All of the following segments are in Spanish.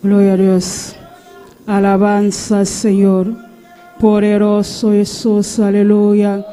Gloria a Dios. Alabanza, Señor. Poderoso Jesús, aleluya.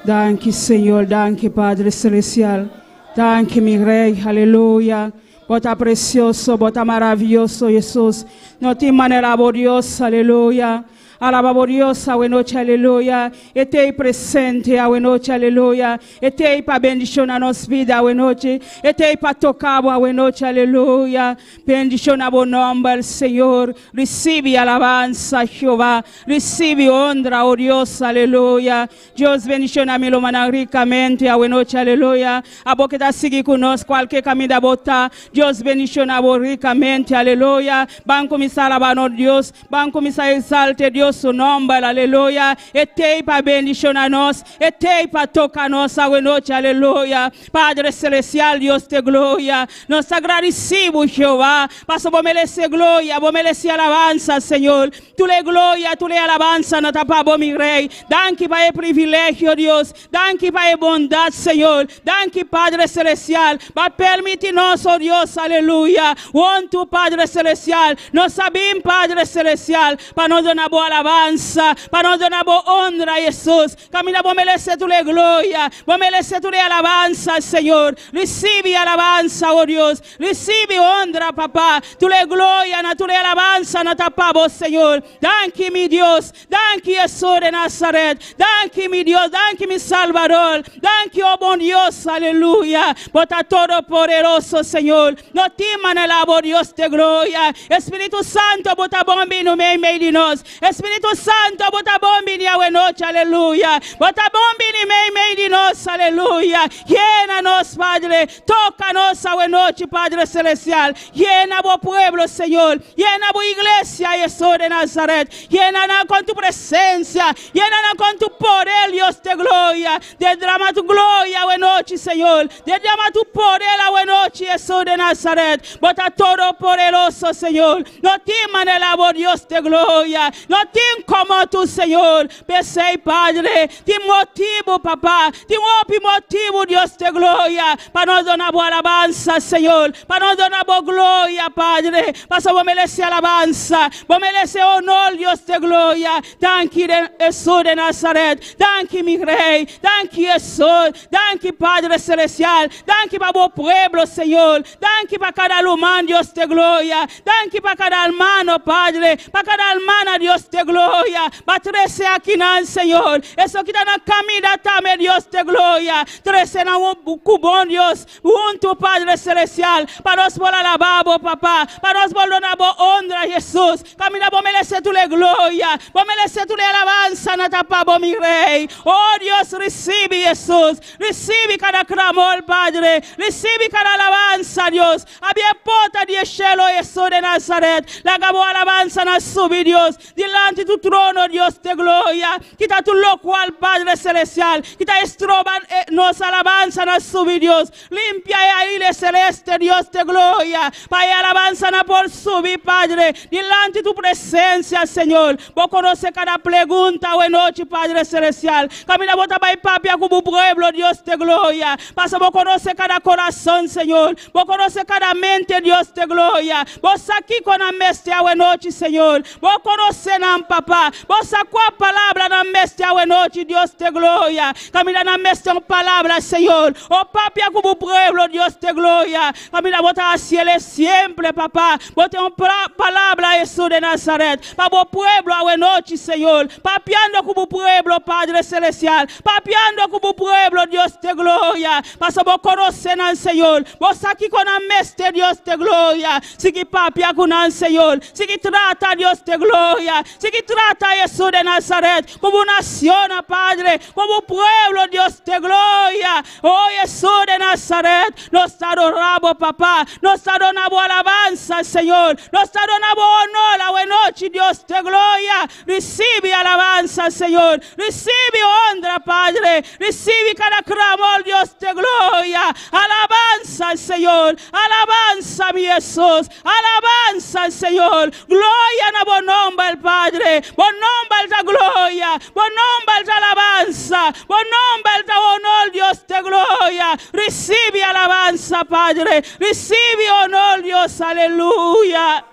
Danke, Señor, danke, Padre Celestial. Danke, mi Rey, aleluya. Bota precioso, bota maravilloso, Jesús. No te manera, Dios, aleluya. Alaba Dios, a noite, aleluia. Etei presente, a noite, aleluia. Etei para bendição na nossa vida, a noite. Etei para tocar, a noite, aleluia. Bendição na bom nome, Senhor. Recebe alabança, Jeová. Recebe honra, oh Deus, aleluia. Deus bendição na minha mão ricamente, a noite, aleluia. A boca está seguir conosco, qualquer caminho da botar. Deus bendição na boa ricamente, aleluia. Vamos começar a alabar, Deus. Vamos começar a exaltar Deus. Su nombre, aleluya. Etei para bendición a nos, etei para tocar nos a noche, aleluya. Padre celestial, Dios te gloria. Nos agradecemos, Jehová. Paso vos merecer gloria, vos merecer alabanza, Señor. Tu le gloria, tu le alabanza, no tapamos mi rey. Danke para el privilegio, Dios. Danke para el bondad, Señor. Danke, Padre celestial. Va permitirnos, oh Dios, aleluya. On tu Padre celestial. Nos sabemos, Padre celestial, para nos donar boa alabanza, para nos donar boa honra, Jesús. Camina, vos merecer tu le gloria, vos merecer tu le alabanza, Señor. Recibe alabanza, oh Dios. Recibe honra, papá. Tu le gloria, na tu le alabanza, na tapamos, Señor. Danke, mi Dios. Danke, Jesús de Nazaret. Danke, mi Dios. Danke, mi Salvador. Danke, oh buen Dios. Aleluya. Bota todo poderoso, Señor. No teman el amor, Dios de gloria. Espíritu Santo, bota bombi no meio de nós. Espíritu Santo, bota bombi ni a noche, aleluya. Bota bombi ni meio de nós, aleluya. Llena-nos, Padre. Toca-nos a noche, Padre Celestial. Llena a pueblo, Señor. Llena a iglesia, Jesús de Nazaret. Llena con tu presencia. Llena con tu poder, Dios de gloria. Derrama tu gloria a noche, Señor. Derrama tu poder a noche, Jesús de Nazaret. Bota todo poderoso, Señor. No teman el amor, Dios de gloria. No tem como tu, Señor. Pensei, Padre. Tem motivo, papá. Tem motivo, Dios de gloria. Para nos donar boa alabanza, Señor. Para nos donar boa glória, Padre. Para vos merecer alabanza. Vos merecer honor, Dios de gloria. Danke, Jesús de Nazaret. Danke, mi Rey. Danke, Jesús. Danke, Padre Celestial. Danke para vos pueblo, Señor. Danke para cada humano, Dios de gloria. Danke para cada hermano, Padre. Para cada hermana, Dios de gloria. Va a trece aquí, Señor. Eso que está en la camina también, Dios de gloria. Trece en un cubón, Dios. Junto, Padre Celestial. Para nos por alabar, papá. Para nos por donar honra, Jesús. Camina, vos merecer tu le gloria. Vos merecer tu le alabanza, no tapamos, mi Rey. Oh, Dios, recibe, Jesús. Recibe cada clamor, Padre. Recibe cada alabanza, Dios. Había porta de cielo, Jesús de Nazaret. La acabó alabanza, na sube, Dios. Delante de tu trono, Dios de gloria. Quita tu locual, Padre Celestial. Quita estroba nos alabanza, na sube, Dios. Limpia ahí el celeste, Dios de gloria. Para alabanza, na por subir, Padre. Delante de tu presencia, Señor. Vos conoces cada pregunta o noche, Padre Celestial. Camina, bota para papia como pueblo, Dios de gloria. Pasa, vos conoces cada corazón, Señor. Vos conoces cada mente, Dios de gloria. Vos aquí con la mestia o noche, Señor. Vos conoces, papá. Vos sacó palabra na mestia o noche, Dios de gloria. Camina na mestia palabra, Señor. Oh, papia como pueblo, Dios de gloria. Camina, bota a cielo siempre, papá. Bota una palabra, Jesús de Nazaret. Para vos pueblo a noche, Señor. Papiando como pueblo, Padre Celestial. Papiando como pueblo, Dios de gloria. Pasa vos conocen al Señor. Vos aquí con la mestia, Dios de gloria. Sigue papia con el Señor. Sigue trata, Dios de gloria. Sigue trata a Jesús de Nazaret como nación, Padre. Como pueblo, Dios de gloria. Oh, Jesús de Nazaret. Nos adoramos, papá. Nos adoramos alabanza, Señor. Nos adoramos honor a buena noche, Dios de gloria. Recibe alabanza, Señor. Recibe honra, Padre. Recibe cada clamor, Dios de gloria. Alabanza, Señor. Alabanza, mi Jesús. Alabanza, Señor. Gloria en buen nombre, Padre. Buen nombre da gloria. Buen nombre da alabanza. Buen nombre da honor, Dios de gloria. Recibe alabanza, Padre. Recibe honor, Dios. Aleluya.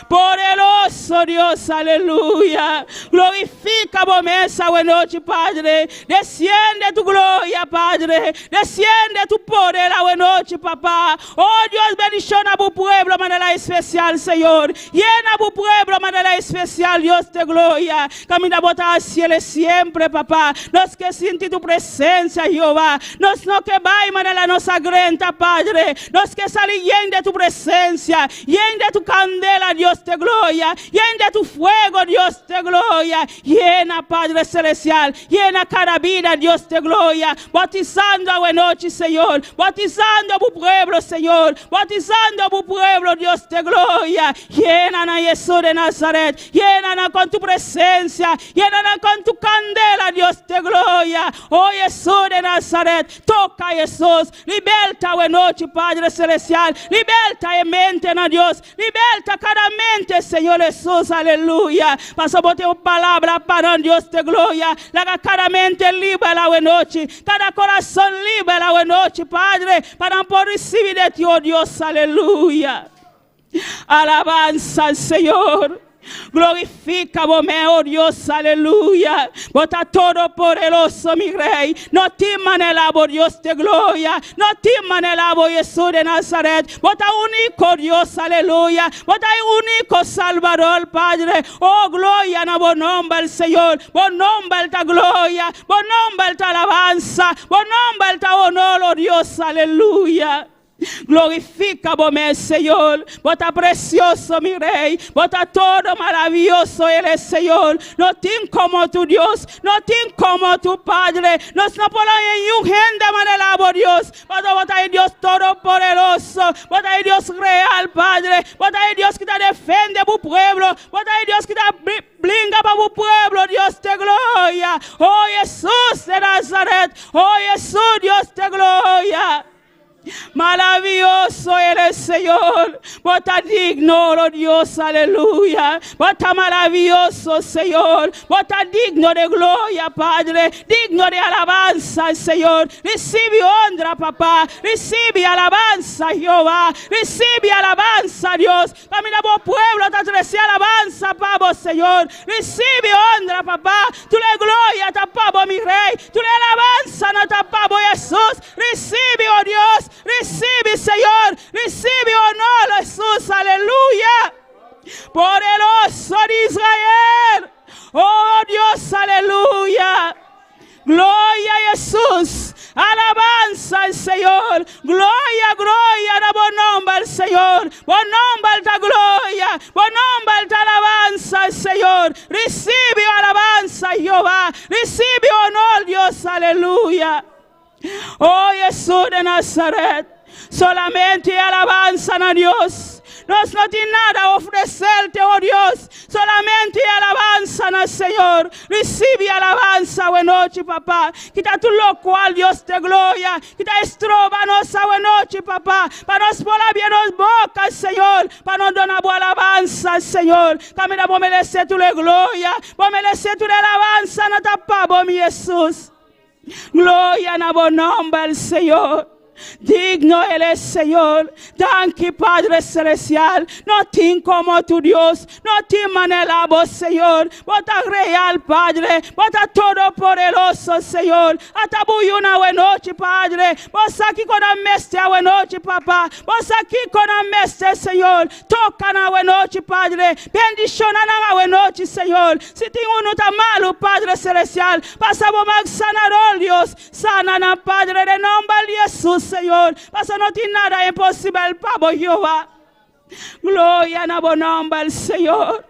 Poderoso Dios, aleluya. Glorifica por esa buena noche, Padre. Desciende tu gloria, Padre. Desciende tu poder la buena noche, papá. Oh Dios, bendición a tu pueblo de manera especial, Señor. Llena a tu pueblo de manera especial, Dios de gloria. Camina bota al cielo siempre, papá. Nos que siente tu presencia, Jehová. Nos no que va y manera nos agrenta, Padre. Nos que sale llena de tu presencia. Llena de tu candela, Dios de gloria, llena tu fuego, Dios de gloria, llena, Padre celestial, llena cada vida, Dios de gloria, bautizando a buena noche, Señor, bautizando a tu pueblo, Señor, bautizando a tu pueblo, Dios de gloria, llena a Jesús de Nazaret, llena con tu presencia, llena con tu candela, Dios de gloria, oh Jesús de Nazaret, toca Jesús, liberta a buena noche, Padre celestial, liberta en mente, na Dios, liberta cada mente, Señor Jesús, aleluya. Paso por tu palabra para Dios de gloria. La cada mente libre la buena noche, cada corazón libre la buena noche, Padre, para poder recibir de ti, oh Dios, aleluya. Alabanza al Señor. Glorifica vos-me, oh Dios, aleluya. Bota todo poderoso, mi rey. No teman el abo, Dios de gloria. No teman el abo, Jesús de Nazaret. Bota único Dios, aleluya. Bota único Salvador, Padre. Oh, gloria en vos nombre el Señor. Vos nombre el ta gloria. Vos nombre el ta alabanza. Vos nombre el ta honor, oh Dios, aleluya. Glorifica vos-me, Señor. Bota precioso, mi rey. Bota todo maravilloso eres, Señor. No tiene como tu Dios. No tiene como tu Padre. Nos no podemos en un gente manera, oh Dios. Bota el Dios todopoderoso. Bota el Dios real, Padre. Bota el Dios que te defiende a tu pueblo. Bota el Dios que te blinda para tu pueblo, Dios de gloria. Oh Jesús de Nazaret. Oh Jesús, Dios de gloria. Maravilloso eres, Señor. Bota digno, oh Dios, aleluya. Bota maravilloso, Señor. Bota digno de gloria, Padre. Digno de alabanza, Señor. Recibe honra, papá. Recibe alabanza, Jehová. Recibe alabanza, Dios. Camina por pueblo, te recibe alabanza, pavo, Señor. Recibe honra, papá. Tú le gloria, tapabo, mi rey. Tú le alabanza, no tapabo, Jesús. Recibe, oh Dios. Recibe, Señor, recibe honor, Jesús, aleluya. Poderoso de Israel, oh Dios, aleluya. Gloria a Jesús, alabanza al Señor, gloria, gloria a buen nombre al Señor, buen nombre alta gloria, buen nombre alta alabanza al Señor. Recibe alabanza, Jehová, recibe honor, Dios, aleluya. Oh Jesús de Nazaret, solamente alabanza a Dios. Nos no tiene nada a ofrecerte, oh Dios. Solamente alabanza al Señor. Recibe alabanza, buena noche, papá. Quita tu lo cual, Dios de gloria. Quita estróbanos a buena noche, papá. Para nos poner bien nos boca, Señor. Para nos donar buena alabanza, Señor. Camina, vos mereces tu gloria. Vos mereces tu alabanza, no tapamos, mi Jesús. Gloria en buen nombre al Señor. Digno eres, Señor. Danke, Padre celestial. No tiene como tu Dios. No tiene manera, vos, Señor. Bota real, Padre. Bota todo poderoso, Señor. Hasta una buena noche, Padre. Vos aquí con la meste a buena noche, papá. Vos aquí con la meste, Señor. Toca na buena noche, Padre. Bendición na buena noche, Señor. Si tiene uno tan malo, Padre celestial. Pasamos más sanador, Dios. Sana na, Padre, de nombre de Jesús, Señor. Pasa no tiene nada imposible, Pablo Jehová. Gloria en buen nombre al Señor.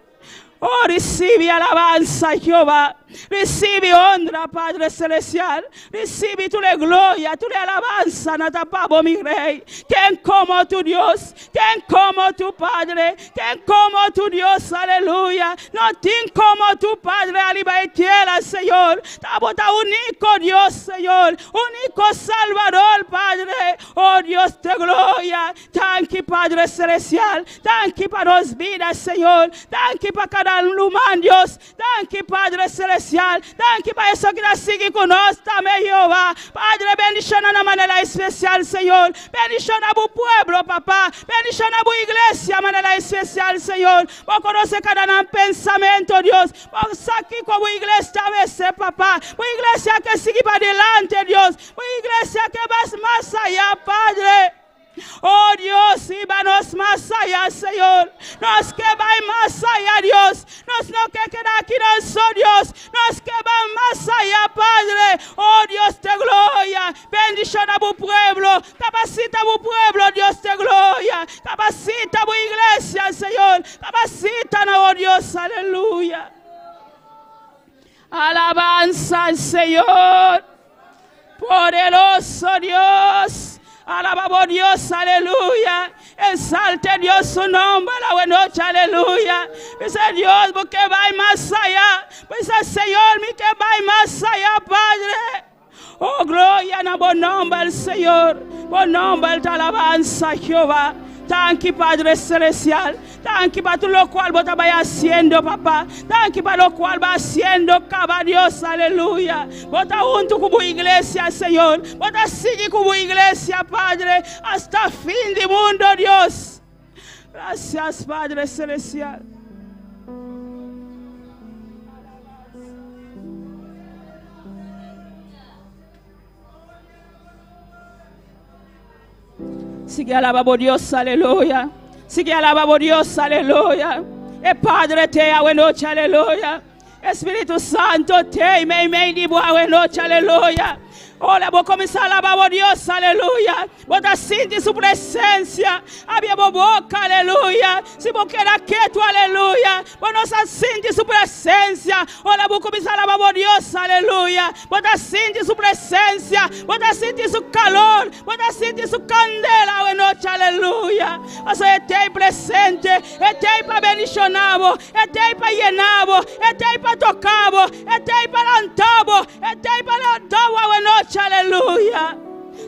Oh, recibe alabanza, Jehová. Recibe honra, Padre celestial. Recibe tu gloria, tu alabanza, no tapabo, mi rey. ¿Quién como tu Dios? ¿Quién como tu Padre? ¿Quién como tu Dios? Aleluya. No tiene como tu Padre, arriba y tierra, Señor. Tabota único Dios, Señor. Único Salvador, Padre. Oh, Dios de gloria. Thank you, Padre celestial. Thank you para las vidas, Señor. Thank you para cada humano, Dios. Thank you, Padre celestial. especial. Danke para eso que nos sigue conosco também, Jehová. Padre, bendición de manera especial, Señor. Bendición a tu pueblo, papá. Bendición a tu iglesia de manera especial, Señor. Vos conoces cada pensamiento, Dios. Vos aquí como iglesia a veces, papá. Una iglesia que sigue para adelante, Dios. Una iglesia que va más allá, Padre. Oh Dios, íbanos más allá, Señor. Nos que van más allá, Dios. Nos no que queda aquí nosotros, Dios. Nos que van más allá, Padre. Oh Dios de gloria. Bendición a tu pueblo. Capacita a tu pueblo, Dios de gloria. Capacita a tu iglesia, Señor. Capacita, oh Dios, aleluya. Alabanza al Señor. Poderoso Dios. Alabamos Dios, aleluya. Exalte Dios su nombre, la buena noche, aleluya. Dice Dios, porque va más allá. Dice Señor, mi que va más allá, Padre. Oh, gloria en buen nombre al Señor. Buen nombre de alabanza, Jehová. Tanque, Padre Celestial. Tanque para todo lo cual vos estabas haciendo, papá. Tanque para lo cual va haciendo, caba Dios, aleluya. Vos estás junto con tu iglesia, Señor. Vos estás sigue con tu iglesia, Padre, hasta el fin del mundo, Dios. Gracias, Padre Celestial. Sigue alabando Dios, aleluya. Sigue alabando Dios, aleluya. El Padre te buenas noches, aleluya. Espíritu Santo te me di buenas noches, aleluya. Hola, vos comenzar a alabar a Dios, aleluya. Vos te sientes su presencia. Abrimos boca, aleluya. Si vos quieres quieto, aleluya. Vos no sientes su presencia. Hola, vos comenzar a alabar a Dios, aleluya. Vos te sientes su presencia. Vos te sientes su calor. Vos te sientes su candela, buena noche, aleluya. Eso es presente. Es para bendicionarlo. Es para llenarlo. Es para tocarlo. Es para lantarlo. Es para lantarlo, buena noche. Aleluya.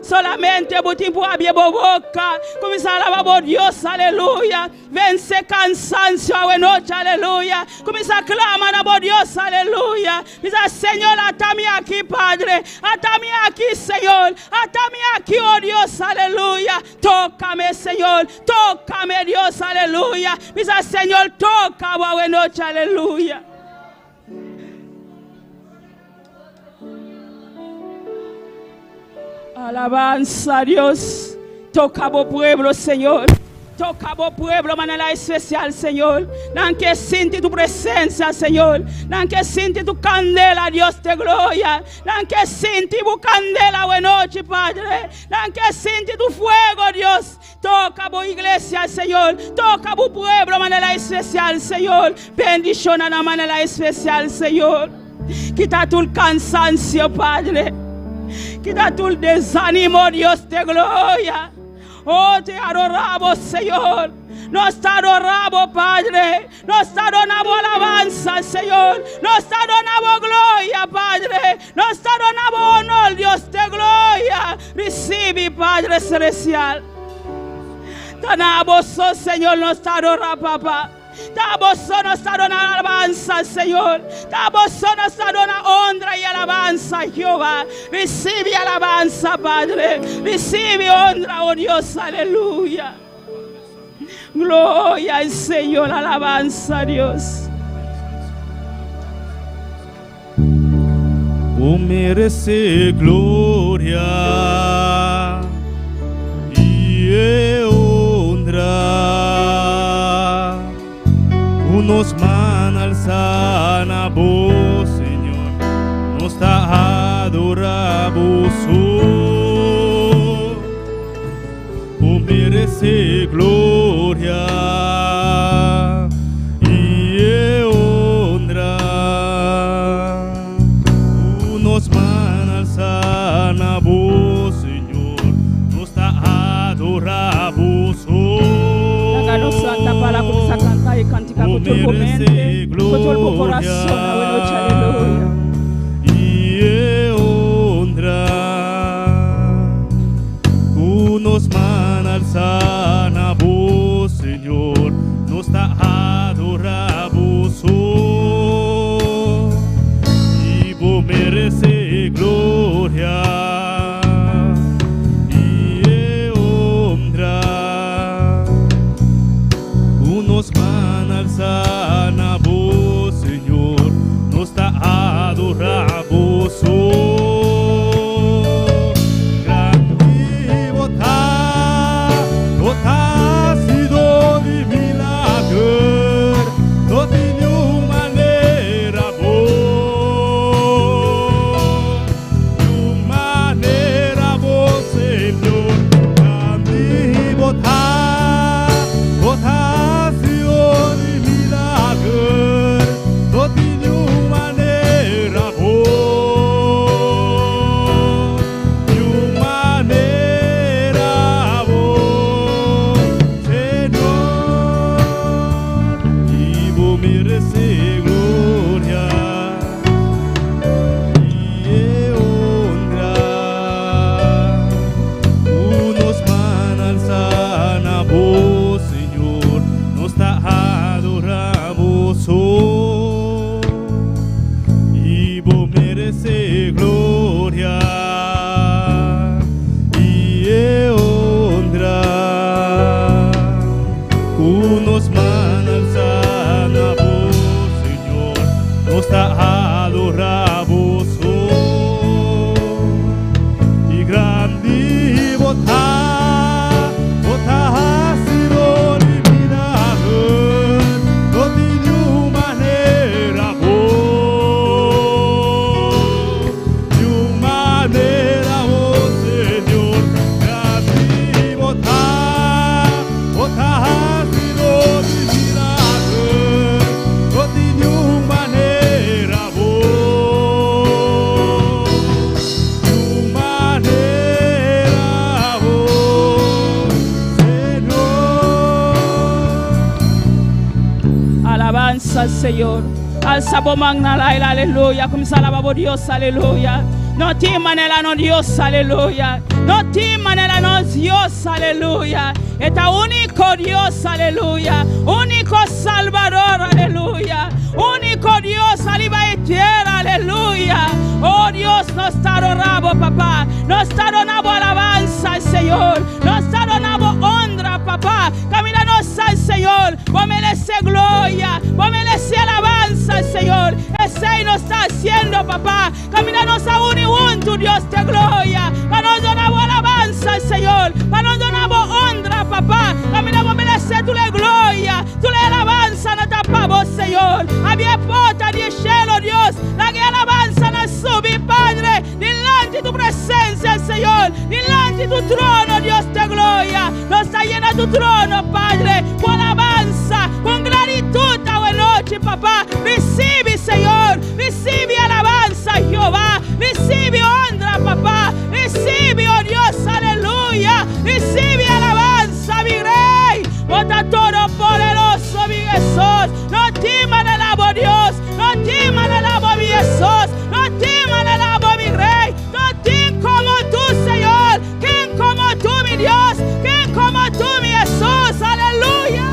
Solamente por tiempo abrir boca. Comenzar a alabar a Dios, aleluya. Vence cansancio, buena noche, aleluya. Comenzar a clamar a Dios, aleluya. Dice, Señor, atame aquí, Padre. Atame aquí, Señor. Atame aquí, oh Dios, aleluya. Tócame, Señor. Tócame, Dios, aleluya. Dice, Señor, toca, buena noche, aleluya. Alabanza a Dios. Toca a vos pueblo, Señor. Toca a vos pueblo de manera especial, Señor. Dan que siente tu presencia, Señor. Dan que siente tu candela, Dios de gloria. Dan que siente tu candela, buena noche, Padre. Dan que siente tu fuego, Dios. Toca a vos iglesia, Señor. Toca a vos pueblo de manera especial, Señor. Bendición de manera especial, Señor. Quita tu cansancio, Padre. Quita tu desánimo, Dios de gloria. Oh, te adoramos, Señor. Nos adoramos, Padre. Nos adoramos alabanza, Señor. Nos adoramos gloria, Padre. Nos adoramos honor, Dios de gloria. Recibe, Padre Celestial. Tanamos, Señor, nos adoramos, papá. Damos nos adona alabanza, Señor. Damos nos adona honra y alabanza, Jehová. Recibe alabanza, Padre. Recibe honra, oh Dios, aleluya. Gloria al Señor, alabanza a Dios. Merece gloria y honra. Nos mana alzan a vos, Señor, nos está adoramos. Oh, merece gloria y honra. Nos mana alzan a vos, Señor, nos está adoramos. Santa para comenzar a cantar y cantar con todo el mente, con todo el corazón, aleluya. Y honra, unos manas sana vos, Señor, nos está adoramos. adoramos hoy. Y grande vota, vota ha sido eliminado, no tiene manera vos, de manera vos, Señor. Grande vota, vota ha sido eliminado, no tiene manera vos, de manera vos, Señor. Alabanza al Señor. Alza magna aleluya. Como se alaba Dios, aleluya. No te manera no Dios, aleluya. No te manera no Dios, aleluya. Está único Dios, aleluya. Único Salvador, aleluya. Único Dios, aliva y tierra, aleluya. Oh Dios, nos está adorando, papá. Nos está donando alabanza al Señor. Nos está donando honra, papá. Camínanos al Señor. Vos mereces gloria. Vos mereces alabanza al Señor. Ese nos está haciendo, papá. Camínanos a tu Dios de gloria. Para nos donamos alabanza al Señor. Para nos donamos honra, papá. Caminamos merecer tu le gloria. Tu le alabanza no tapamos, Señor. Había porta de cielo, Dios. La que alabanza nos sube, Padre. Delante de tu presencia, Señor. Delante de tu trono, Dios de gloria. Nos está llena tu trono, Padre. Con alabanza, con gratitud a la noche, papá. Recibe, Señor. Recibe alabanza, Jehová. Recibe honra, papá. Recibe, oh Dios, aleluya. Recibe alabanza, mi rey. Bota todo poderoso, mi Jesús. No temas el amo, Dios. No temas el amo, mi Jesús. No temas el amo, mi rey. No tienes como tú, Señor. ¿Quién como tú, mi Dios? ¿Quién como tú, mi Jesús? Aleluya.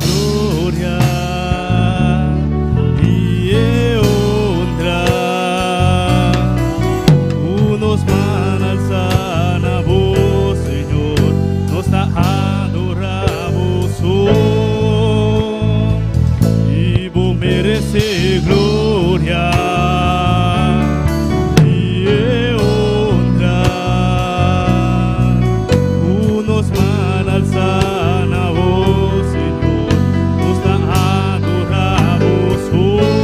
Gloria y honra, unos man alzan a vos, Señor, nos adoramos hoy.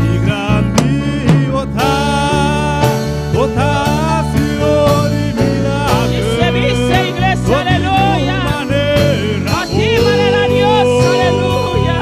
Y grande vota, vota Señor y milagro. Y se dice, iglesia, aleluya. A ti manera Dios, aleluya.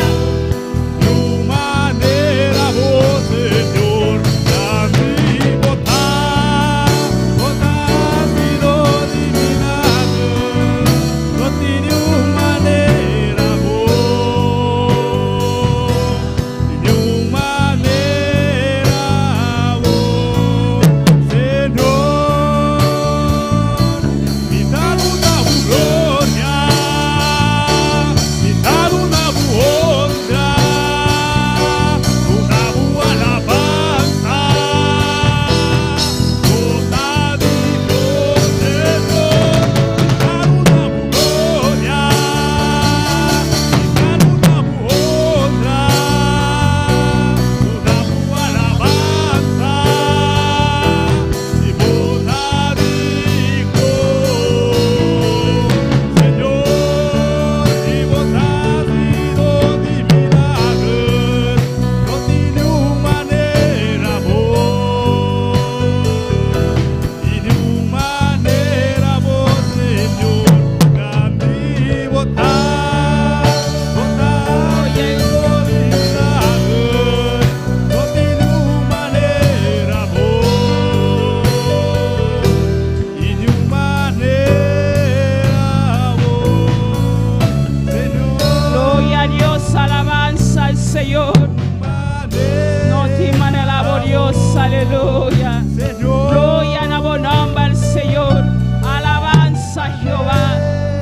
Aleluya. Gloria a vos nombre al Señor. Alabanza a Jehová.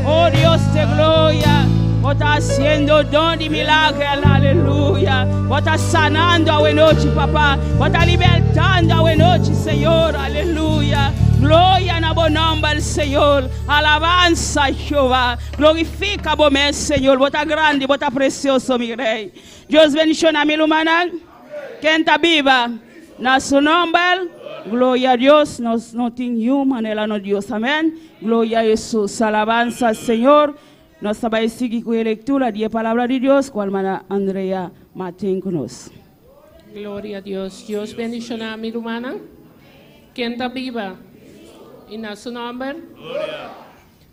Oh Dios de gloria. Vos estás haciendo don y milagro. Aleluya. Vos estás sanando a buena noche, papá. Vos estás libertando a buena noche, Señor. Aleluya. Gloria a buen nombre al Señor. Alabanza a Jehová. Glorifica vos, Señor. Vos está grande, vos está precioso, mi rey. Dios bendiga a mi hermana. Quien está viva. Na su nombre. Gloria a Dios. No tiene humanidad no Dios. Amén. Gloria a Jesús. Alabanza al Señor. Nos vamos a seguir con la lectura de la palabra de Dios. Con la hermana Andrea Martín con nosotros. Gloria a Dios. Dios bendiga a mi hermana. Quien está viva. En su nombre,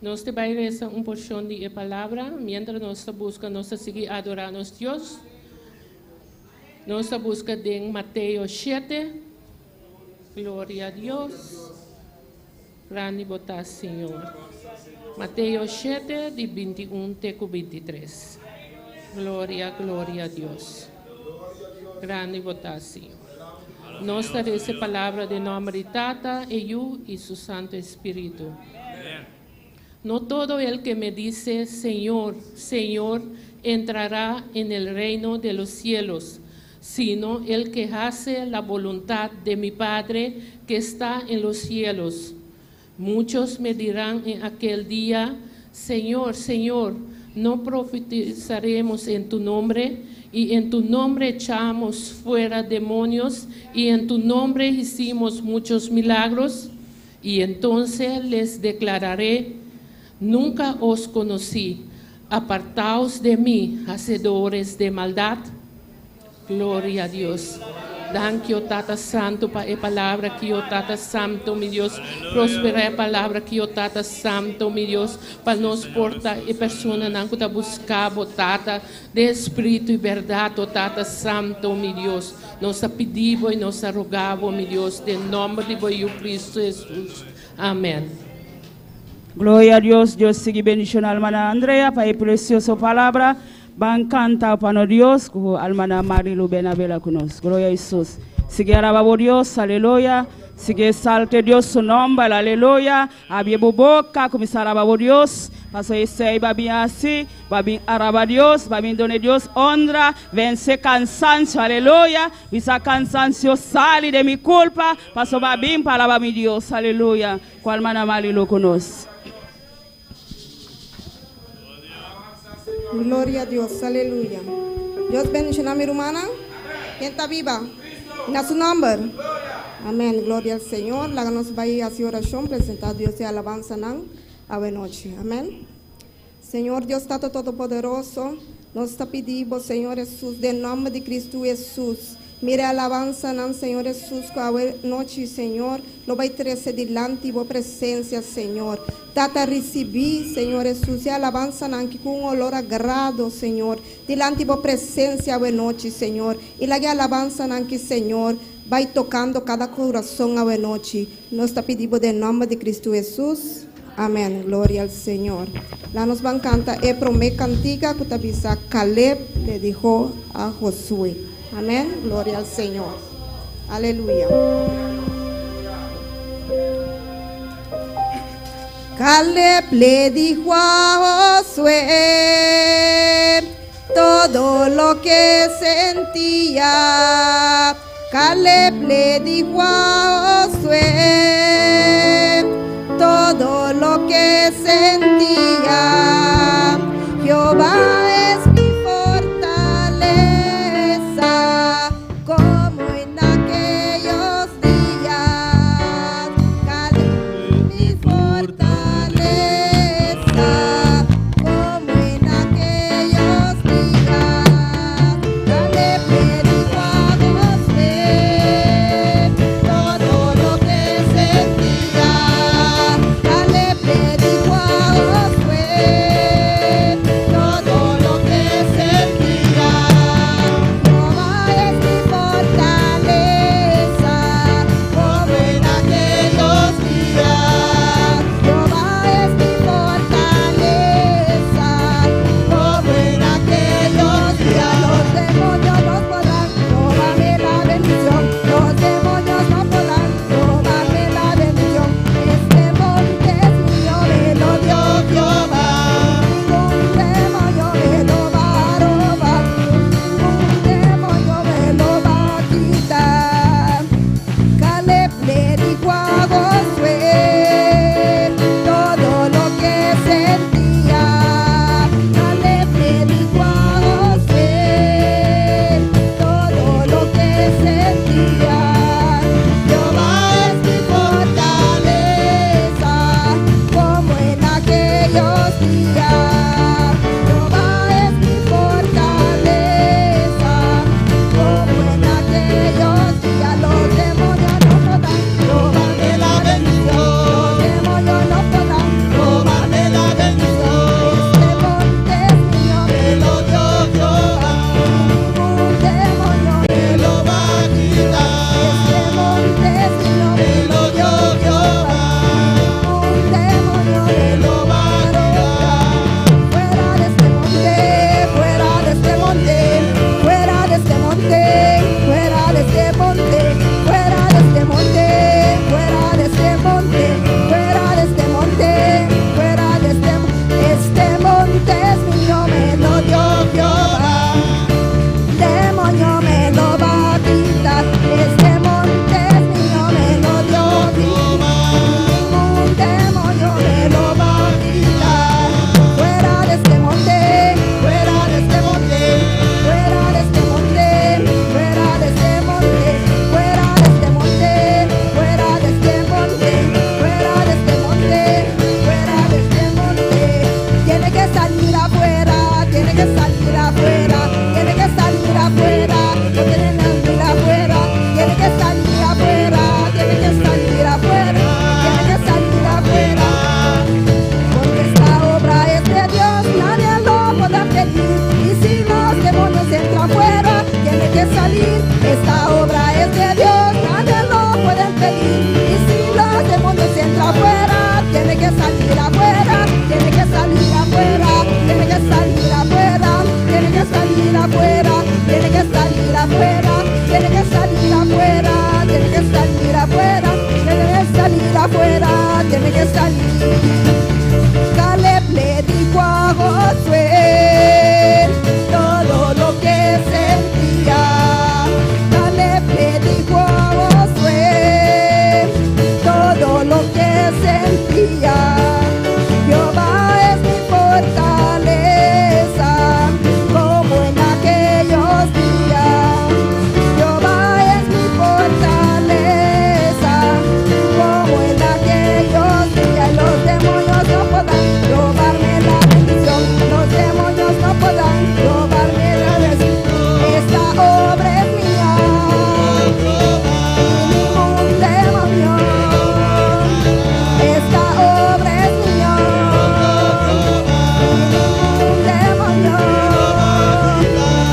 nos te va a rezar un porción de palabra, mientras nos busca, nos sigue adorando a Dios. Nos busca en Mateo 7, gloria a Dios, grande votar Señor. Mateo 7, de 21 a 23. Gloria, gloria a Dios. Grande votar Señor. Nos darece palabra de nombre de Tata, Hijo y su Santo Espíritu. No todo el que me dice Señor, Señor, entrará en el reino de los cielos, sino el que hace la voluntad de mi Padre que está en los cielos. Muchos me dirán en aquel día, Señor, Señor, ¿no profetizaremos en tu nombre? Y en tu nombre echamos fuera demonios, y en tu nombre hicimos muchos milagros. Y entonces les declararé, nunca os conocí, apartaos de mí, hacedores de maldad. Gloria a Dios. Dan que Tata Santo para la palabra que Tata Santo, mi Dios, prospera la palabra que Tata Santo, mi Dios, para nos portar y persona não que buscar Tata de espírito e verdade, Tata Santo, mi Dios, nos pedimos e nos rogamos, mi Dios, de nome de Cristo Jesus. Amén. Gloria a Dios. Dios sigue bendicionando a la hermana Andrea para la preciosa palabra. Van canta para Dios, con almana Marilu Benabela con nosotros. Gloria a Jesús. Sigue alabando a Dios, aleluya. Sigue salte Dios su nombre, aleluya. Abrir boca, comienza a alabar a Dios. Paso ese va bien así, va bien alabar a Dios, va bien donar a Dios honra, vence cansancio, aleluya. Esa cansancio sale de mi culpa, paso va bien para alabar a mi Dios, aleluya. Con almana Marilu con nosotros. Gloria a Dios, aleluya. Dios bendiga a mi hermana. ¿Quién está viva? En su nombre. Amén. Gloria al Señor. La nos va a ir a hacer oración, presentar a Dios y alabanza a buena noche. Amén. Señor Dios Tato Todopoderoso, nos está pidiendo, Señor Jesús, en nombre de Cristo Jesús. Mire alabanza, Señor Jesús, que a noche, Señor, lo va a traer delante de tu presencia, Señor. Tata recibir, Señor Jesús, y alabanza, que con un olor agrado, Señor, delante de tu presencia, a noche, Señor. Y la alabanza, que, Señor, va tocando cada corazón a noche. Nos está pidiendo en nombre de Cristo Jesús. Amén. Gloria al Señor. La nos van a cantar, promesa cantica que te Caleb le dijo a Josué. Amén, gloria al Señor. Aleluya. Caleb le dijo a Josué todo lo que sentía. Caleb le dijo a Josué todo lo que sentía. Jehová es mi fortaleza, como en aquellos días. Caleb mi fortaleza, como en aquellos días. Caleb le dijo a Josué todo lo que sentía. Caleb le dijo a Josué tiene que salir. Caleb le dijo a Josué todo lo que sentía. Caleb le dijo a Josué todo lo que sentía. Jehová es mi fortaleza, como en aquellos días. Jehová es mi fortaleza, como en aquellos días. Los demonios no podrán robarme la bendición. Los demonios no podrán robarme la bendición. Esta obra es mía, y ningún demonio. Esta obra es mía, ningún demonio.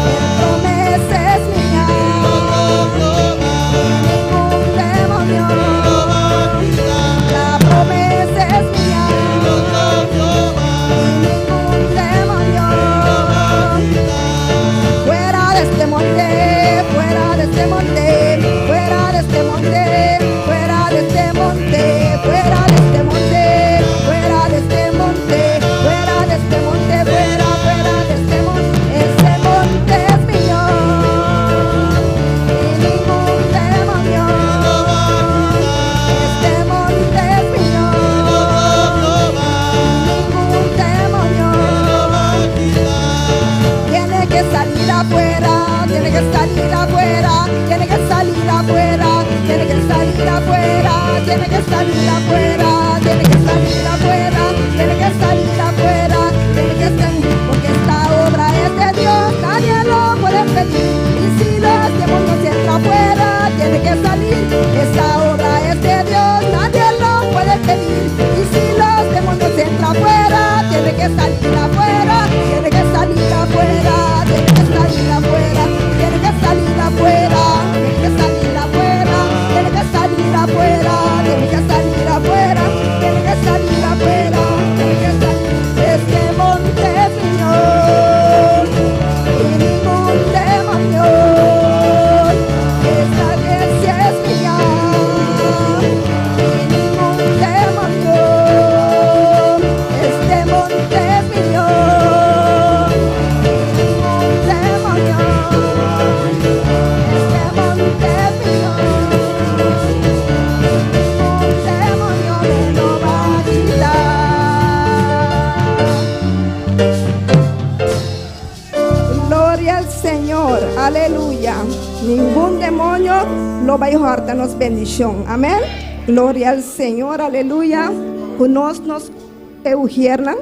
La promesa es mía, ningún demonio. La promesa es mía, ningún demonio. Fuera de este monte, fuera de este monte, fuera de este monte, fuera de este monte, fuera de este monte, fuera de este monte, fuera de este monte, fuera de este monte. Este monte es mío, y ningún demonio. Este monte es mío, ningún demonio. Tiene que salir afuera, tiene que salir afuera, tiene que salir afuera, tiene que salir afuera, tiene que salir afuera, tiene que salir afuera, tiene que salir afuera, tiene que salir, porque esta obra es de Dios, nadie lo puede pedir. Y si los demonios entran afuera, tiene que salir. Esta obra es de Dios, nadie lo puede pedir. Y si los demonios entran afuera, tiene que salir afuera, tiene que salir afuera, tiene que salir afuera, tiene que salir afuera, tiene que salir afuera, tiene que salir afuera, tiene que salir afuera, tiene que salir afuera, tiene que salir. Este monte es mío, y ningún demonio. Esta iglesia es mía, y ningún demonio. Este monte es mío, y ningún demonio. Este monte es mío, ningún demonio me lo va a quitar. Gloria al Señor, aleluya. Ningún demonio lo va a darnos bendición, amén. Gloria al Señor, aleluya. Unos nos eugiernan,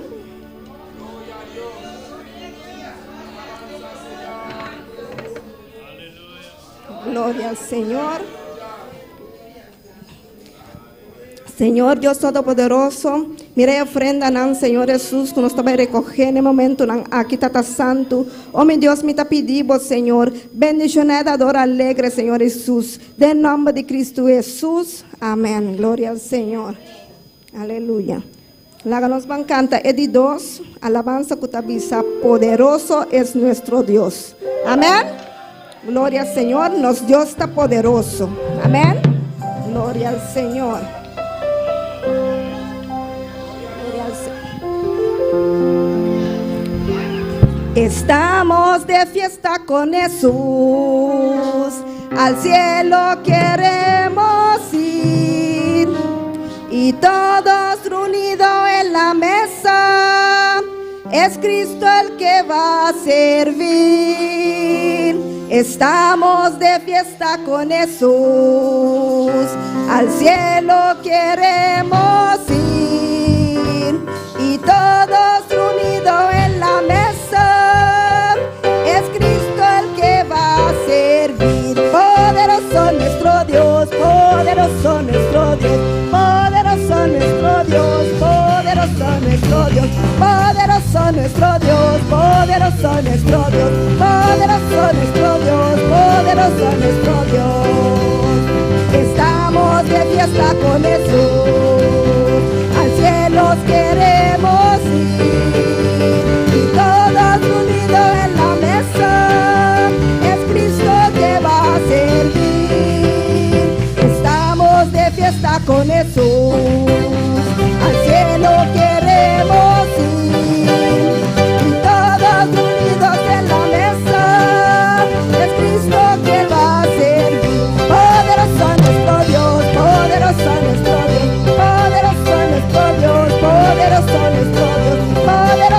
Gloria al Señor. Señor Dios Todopoderoso, mire ofrenda nan Señor Jesús, que nos está a recoger en el momento nan aquí tata santo. Oh mi Dios, me está pidiendo Señor, bendición y dador alegre Señor Jesús, de nombre de Cristo Jesús, amén, gloria al Señor, aleluya. La nos van canta Edi 2, alabanza cutabisa, poderoso es nuestro Dios, amén, gloria al Señor, nos Dios está poderoso, amén, gloria al Señor. Estamos de fiesta con Jesús, al cielo queremos ir, y todos reunidos en la mesa, es Cristo el que va a servir. Estamos de fiesta con Jesús, al cielo queremos ir, y todos reunidos en la mesa, es Cristo el que va a servir. Poderoso nuestro Dios, poderoso nuestro Dios, poderoso nuestro Dios, poderoso nuestro Dios, poderoso nuestro Dios, poderoso nuestro Dios, poderoso nuestro Dios, poderoso nuestro Dios. Estamos de fiesta con Jesús, al cielo queremos ir, y todos unidos en la mesa, es Cristo que va a servir. Estamos de fiesta con Jesús, al cielo queremos ir, y todos unidos en la mesa, es Cristo que va a servir. Poderoso nuestro Dios, poderoso nuestro Dios, poderoso nuestro Dios, poderoso nuestro Dios, poderoso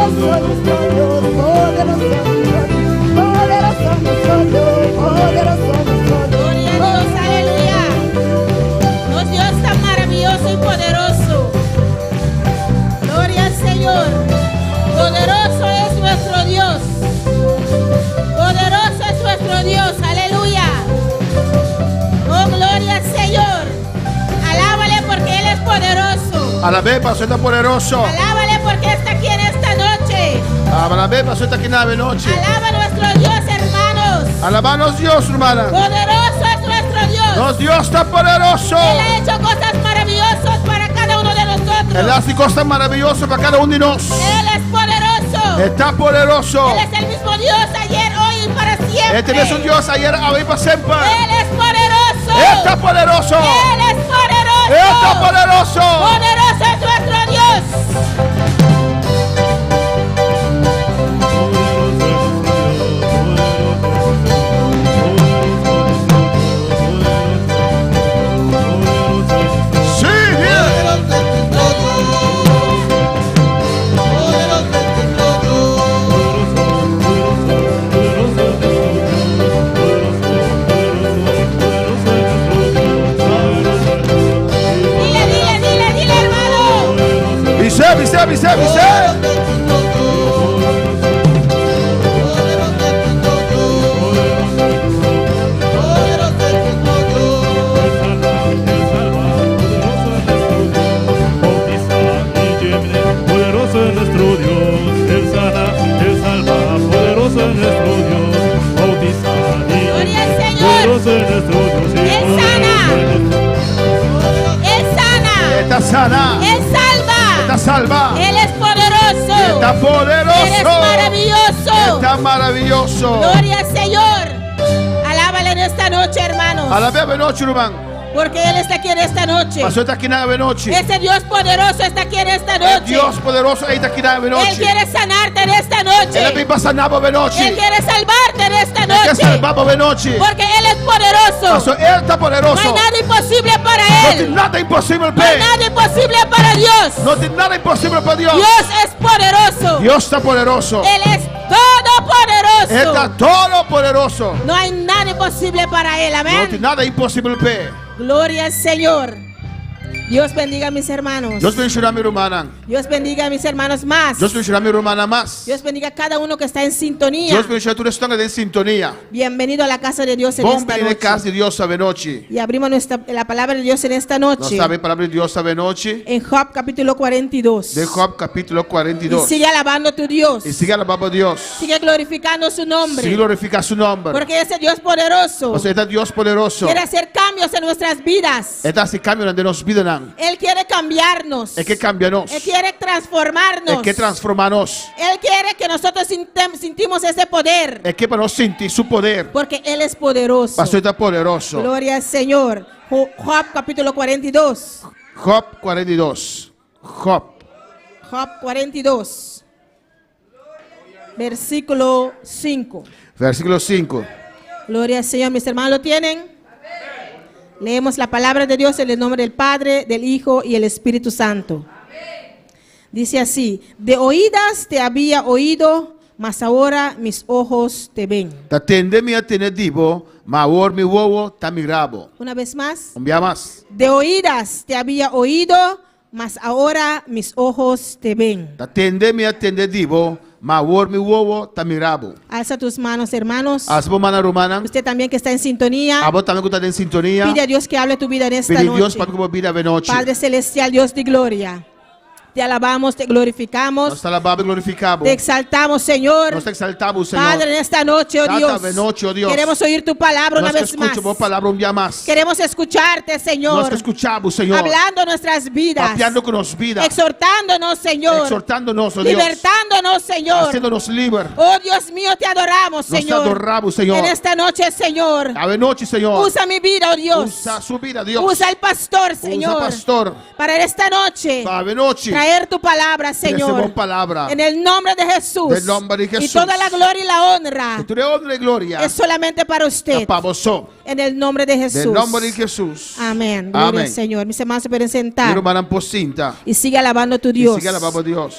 Poderoso nuestro Dios, poderoso nuestro Dios, poderoso nuestro Dios, poderoso nuestro Dios. Gloria a Dios, aleluya. Nos Dios tan maravilloso y poderoso. Gloria al Señor. Poderoso es nuestro Dios. Poderoso es nuestro Dios, aleluya. Oh, gloria al Señor. Alábale porque Él es poderoso. Alabé, Pastor está poderoso. Alábale porque está aquí en esta noche. Alabé, Pastor está aquí en la noche. Alaba a nuestro Dios, hermanos. Alabanos Dios, hermana. Poderoso es nuestro Dios. Nos Dios está poderoso. Él ha hecho cosas maravillosas para cada uno de nosotros. Él hace cosas maravillosas para cada uno de nosotros. Él es poderoso. Está poderoso. Él es el mismo Dios ayer, hoy y para siempre. Este es un Dios ayer, ahora y para siempre. Él es poderoso. Está poderoso. Él es poderoso. Está poderoso. Poderoso es nuestro Dios. Sí, bien. Dile, hermano. Vise. Poderoso es nuestro Dios, Él sana, Él salva, poderoso es nuestro Dios, bautiza y Gloria al Señor. poderoso es nuestro Dios, Él sana. Él sana. Está sana. Él salva. Está salva. Él es poderoso. Está poderoso. Él es maravilloso. Está maravilloso. Gloria al Señor. Alábale en esta noche, hermanos. Alabé a noche, hermano. Porque Él está aquí en esta noche. Pastor está aquí en la noche. Ese Dios poderoso está aquí en esta El noche. Dios poderoso ahí está aquí en la Él noche. quiere sanarte en esta noche. Él me pasa nada de noche. Él quiere salvarte en esta Él que noche. salvamos de noche. Porque Él es poderoso. Pastor, Él está No poderoso. hay nada imposible para No tiene Él. nada imposible No para hay Él. nada imposible para Dios. No tiene nada imposible para Dios. Dios es poderoso. Dios está poderoso. Él es Él todopoderoso. está todo poderoso. No hay nada imposible para Él. No tiene Amén. nada imposible para Él. Gloria al Señor. Dios bendiga a mis hermanos. Dios bendiga a mi hermana. Dios bendiga a mis hermanos más. Dios bendiga a mi hermana más. Dios bendiga a cada uno que está en sintonía. Dios bendiga a tu están en sintonía. Bienvenido a la casa de Dios en Bom esta venir noche. casa de Dios esta noche. Y abrimos la palabra de Dios en esta No noche. sabe palabra de Dios esta noche. En Job capítulo 42. De Job capítulo Y 42. sigue alabando a tu Dios. Y sigue alabando a Dios. Sigue glorificando su nombre. Sigue glorificar su nombre. Porque ese Dios poderoso O sea, este Dios poderoso. quiere hacer cambios en nuestras vidas. Este hace cambio de nos vida. Él quiere cambiarnos. Es que cambianos. Él quiere transformarnos. Es que transformarnos. Él quiere que nosotros sentimos ese poder. Es que para nos sentir su poder. Porque Él es poderoso. Pastor está poderoso. Gloria al Señor. Job capítulo 42. Job 42. Job. Job 42. Versículo 5. Versículo 5. Gloria al Señor. Mis hermanos lo tienen. Leemos la palabra de Dios en el nombre del Padre, del Hijo y el Espíritu Santo. Dice así: de oídas te había oído, mas ahora mis ojos te ven. Tatende mi atendedivo, maor mi wowo tamirabo. Una vez más. Un día más. De oídas te había oído, mas ahora mis ojos te ven. Tatende mi atendedivo, maor mi wowo tamirabo. Alza tus manos, hermanos. Asbo mana romana. Usted también que está en sintonía. Abo también que está en sintonía. Pide a Dios que hable tu vida en esta Pide noche. Dios para que vida de noche. Padre celestial, Dios de gloria. Te alabamos, te glorificamos. Nos alabamos y glorificamos. Te exaltamos, Señor. Nos exaltamos, Señor. Padre, en esta noche, oh Trata Dios. de noche, oh Dios. Queremos oír tu palabra una Nos vez más. escuchamos palabra un día más. Queremos escucharte, Señor. Nos escuchamos, Señor. Hablando nuestras vidas. Papeando con nos vida. Exhortándonos, Señor. Exhortándonos, oh Dios. Libertándonos, Señor. Haciéndonos libre. Oh Dios mío, te adoramos, Nos Señor. adoramos, Señor. En esta noche, Señor. A noche, Señor. Usa mi vida, oh Dios. Usa su vida, Dios. Usa el pastor, Señor. Usa pastor. Para en esta noche Para noche. traer tu palabra, Recibamos Señor. palabra. En el nombre de Jesús. En nombre de Jesús. Y toda la gloria y la honra Que tú le honra y gloria. es solamente para usted. Para vosotros. En el nombre de Jesús. En nombre de Jesús. Amén. Gloria Amén. al Señor. Mis hermanos se pueden Mi sentar. hermana por cinta. Y sigue alabando a tu Y Dios. sigue alabando a Dios.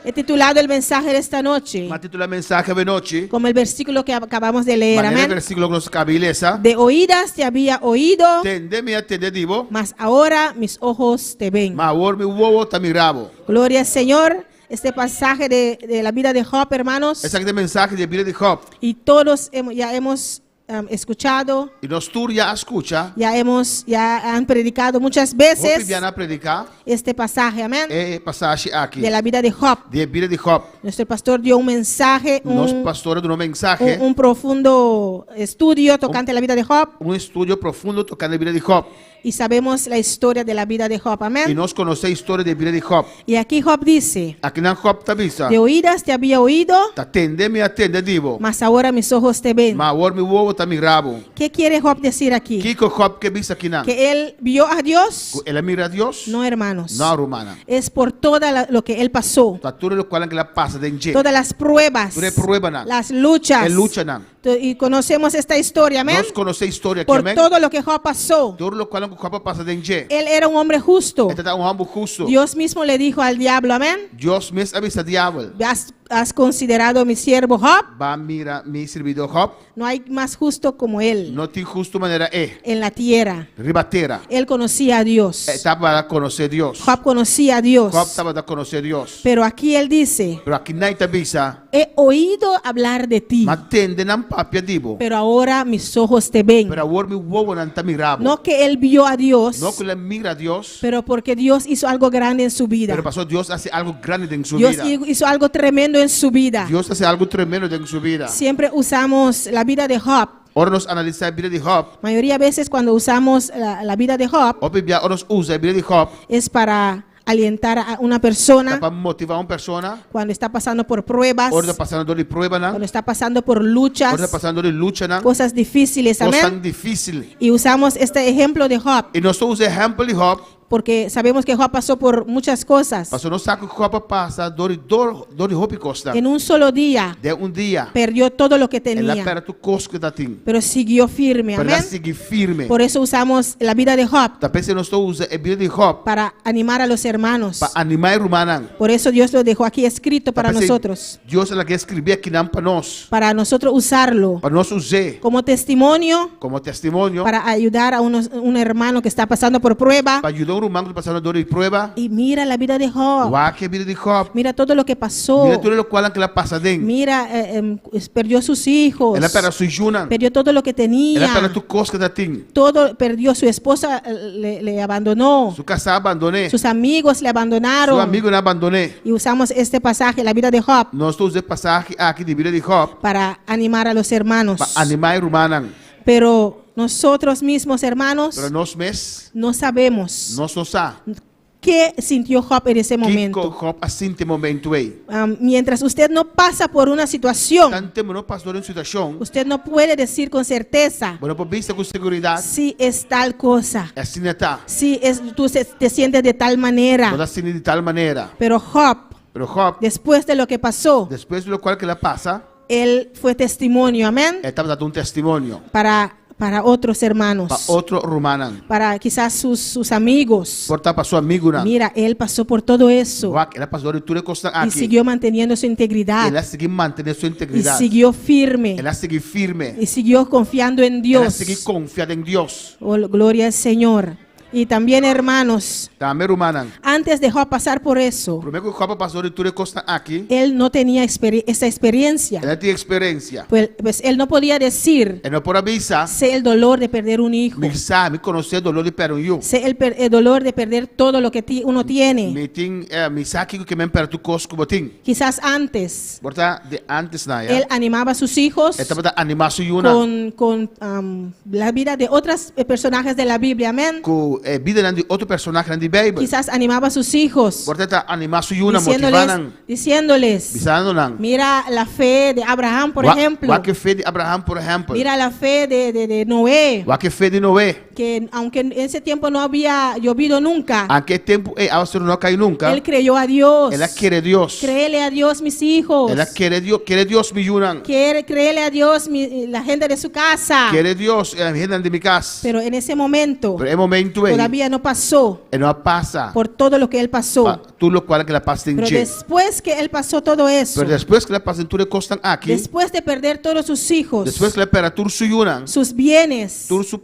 He titulado el mensaje de esta noche Ma titula mensaje de noche. como el versículo que acabamos de leer. Ma nel Amén. versículo que nos acabamos de leer. De oídas te había oído, Tende mi atendedivo. mas ahora mis ojos te ven. Ma ora mi uovo ta miravo. Gloria al Señor. Este pasaje de la vida de Job, hermanos, Ese es el mensaje de vida de Job. y todos ya hemos escuchado, Y nos tú ya escucha. ya han predicado muchas Hoy veces viene a predicar. este pasaje, amén, Pasaje aquí. de la vida de Job. De vida de Job. Nuestro pastor dio un mensaje, Nos pastores de un mensaje. un profundo estudio tocante la vida de Job, Un estudio profundo tocando la vida de Job. y sabemos la historia de la vida de Job, Y amén. nos conoce la historia de vida de Job. Y aquí Job dice, Aquí en Job te avisa. de oídas te había oído, Ta tende mi atendedivo. mas ahora mis ojos te ven. Ma ora mi uovo ta miravo. ¿Qué quiere Job decir aquí? Kiko Job que visa aquí nan. Que él vio a Dios. Él mira a Dios. No, hermanos. No, romana. Es por toda lo que él pasó. Ta tú lo cual que la pasa de enje. Todas las pruebas. Tú le prueba nan. Las luchas. Él lucha nan. Y conocemos esta historia, amén. Nos conoce la historia aquí, Por amén. todo lo que Job pasó. Todo lo cual que Job pasa de enje. Él era un hombre justo. Este está un hombre justo. Dios mismo le dijo al diablo, amén. Dios me avisa diablo. ¿Has considerado a mi siervo Job? Va mira mi servidor Job. No hay más justo como él No tiene justo manera en la tierra. ribatera. Él conocía a Dios. Estaba a conocer Dios. Job conocía a Dios. Job estaba a conocer Dios. Pero aquí él dice, Pero aquí nadie te avisa. he oído hablar de ti, Ma tende nan papia divo. pero ahora mis ojos te ven. Pero ahora mi uovo nan ta mirabo. No que él vio a Dios, No que le mira a Dios. pero porque Dios hizo algo grande en su vida. Pero pasó Dios hace algo grande en su Dios vida. hizo algo tremendo en su vida. Dios hace algo tremendo en su vida. Siempre usamos la vida de Job. Ahora nos analiza la vida de Job. Mayoría de veces cuando usamos la vida de Job Hoy ya nos usa la vida de Job es para alentar a una persona para motivar a una persona. cuando está pasando por pruebas, Ahora pasando de prueba, cuando está pasando por luchas, ahora pasando de lucha, cosas difíciles, cosas tan amén. difíciles. Y usamos este ejemplo de Job Y nosotros usamos ejemplo de Job. porque sabemos que Job pasó por muchas cosas. Pasó no saco que Job pasa dor Job costa. En un solo día De un día. perdió todo lo que Ela tenía, pera tu cosco da tin. pero siguió firme, Pero ela amén. sigue firme. Por eso usamos la vida de Job También se nos usa la vida de Job para animar a los hermanos. para animar a humanan. Por eso Dios lo dejó aquí escrito para También se- nosotros, Dios es la que escribía aquí para nosotros usarlo nos usar como testimonio como testimonio para ayudar a un hermano que está pasando por prueba. para ayudar a un humano que pasando dor y prueba. Y mira la vida de Job, Guau, que vida de Job. mira todo lo que pasó, Mira todo lo cual que la pasa den. mira, perdió sus hijos, Ela pera su junan. perdió todo lo que tenía, Ela pera tu cosco da tin. todo perdió, su esposa le abandonó, Su casa abandoné. sus amigos le Su abandonaron. amigo no abandoné. Y usamos este pasaje, la vida de Job, Nós estamos usando pasaje aquí de vida de Job para animar a los hermanos. para animar a humanan. Pero nosotros mismos, hermanos, Pero nós mes, no sabemos nós não sa. qué sintió Job en ese Que momento. Job assim tem momento aí. Mientras usted no pasa por una situación, Tanto não passou em situação. usted no puede decir con certeza Bueno, por vista com segurança. si es tal cosa, Assim está. si te sientes de tal manera. Toda assim de tal maneira. Pero Job, Pero Job, después de lo que pasó, depois do qual que ela passa, él fue testimonio, amén, estava dando testemunho para otros hermanos, para outro humanan. para quizás sus amigos. Porta para seu amigo na. Mira, él pasó por todo eso Ela passou de tudo costa y aqui. siguió manteniendo su integridad Ela seguiu mantendo sua y integridade. siguió firme Ela seguiu firme. y siguió confiando en Ela Dios. seguiu confiada em Deus. Oh, gloria al Señor. Y también, hermanos, Também humanan. antes de Job pasar por eso, Primeiro que Job passou de tudo costa aqui. él no tenía esa experiencia. Ela tinha experiência. Pues él no podía decir, E não por avisar. sé el dolor de perder un hijo, Me sabe, me conhecer dolor de perunho. sé el dolor de perder todo lo que uno tiene. Me tem, me sabe que me per tu cosco botin. Quizás antes Porta de antes na él ya. animaba a sus hijos Estava da animação yuna. con la vida de otros personajes de la Biblia, amén. Com vida de outro personagem de Bíblia. Quizás animaba a sus hijos Porta da animação yuna motivanan. diciéndoles, Bisando nan. mira la fe de Abraham, por ejemplo. Wa que fé de Abraham, por exemplo. Mira la fe de Noé, Wa que fé de Noé. que aunque en ese tiempo no había llovido nunca, Anche tempo austro non cai nunca. él creyó a Dios. Ela quiere Dios. Créele a Dios, mis hijos. Ela quiere Dios mi yunan. Créele a Dios, la gente de su casa. Quiere Dios la gente de mi casa. Pero en ese momento Pero el momento todavía no pasó e non passa. por todo lo que él pasó. Tu lo quale che la passa in Pero giro. después que él pasó todo eso, Pero después que la passa in tu le costan aqui. después de perder todos sus hijos, Después que la pera tur su yunan. sus bienes, Tur su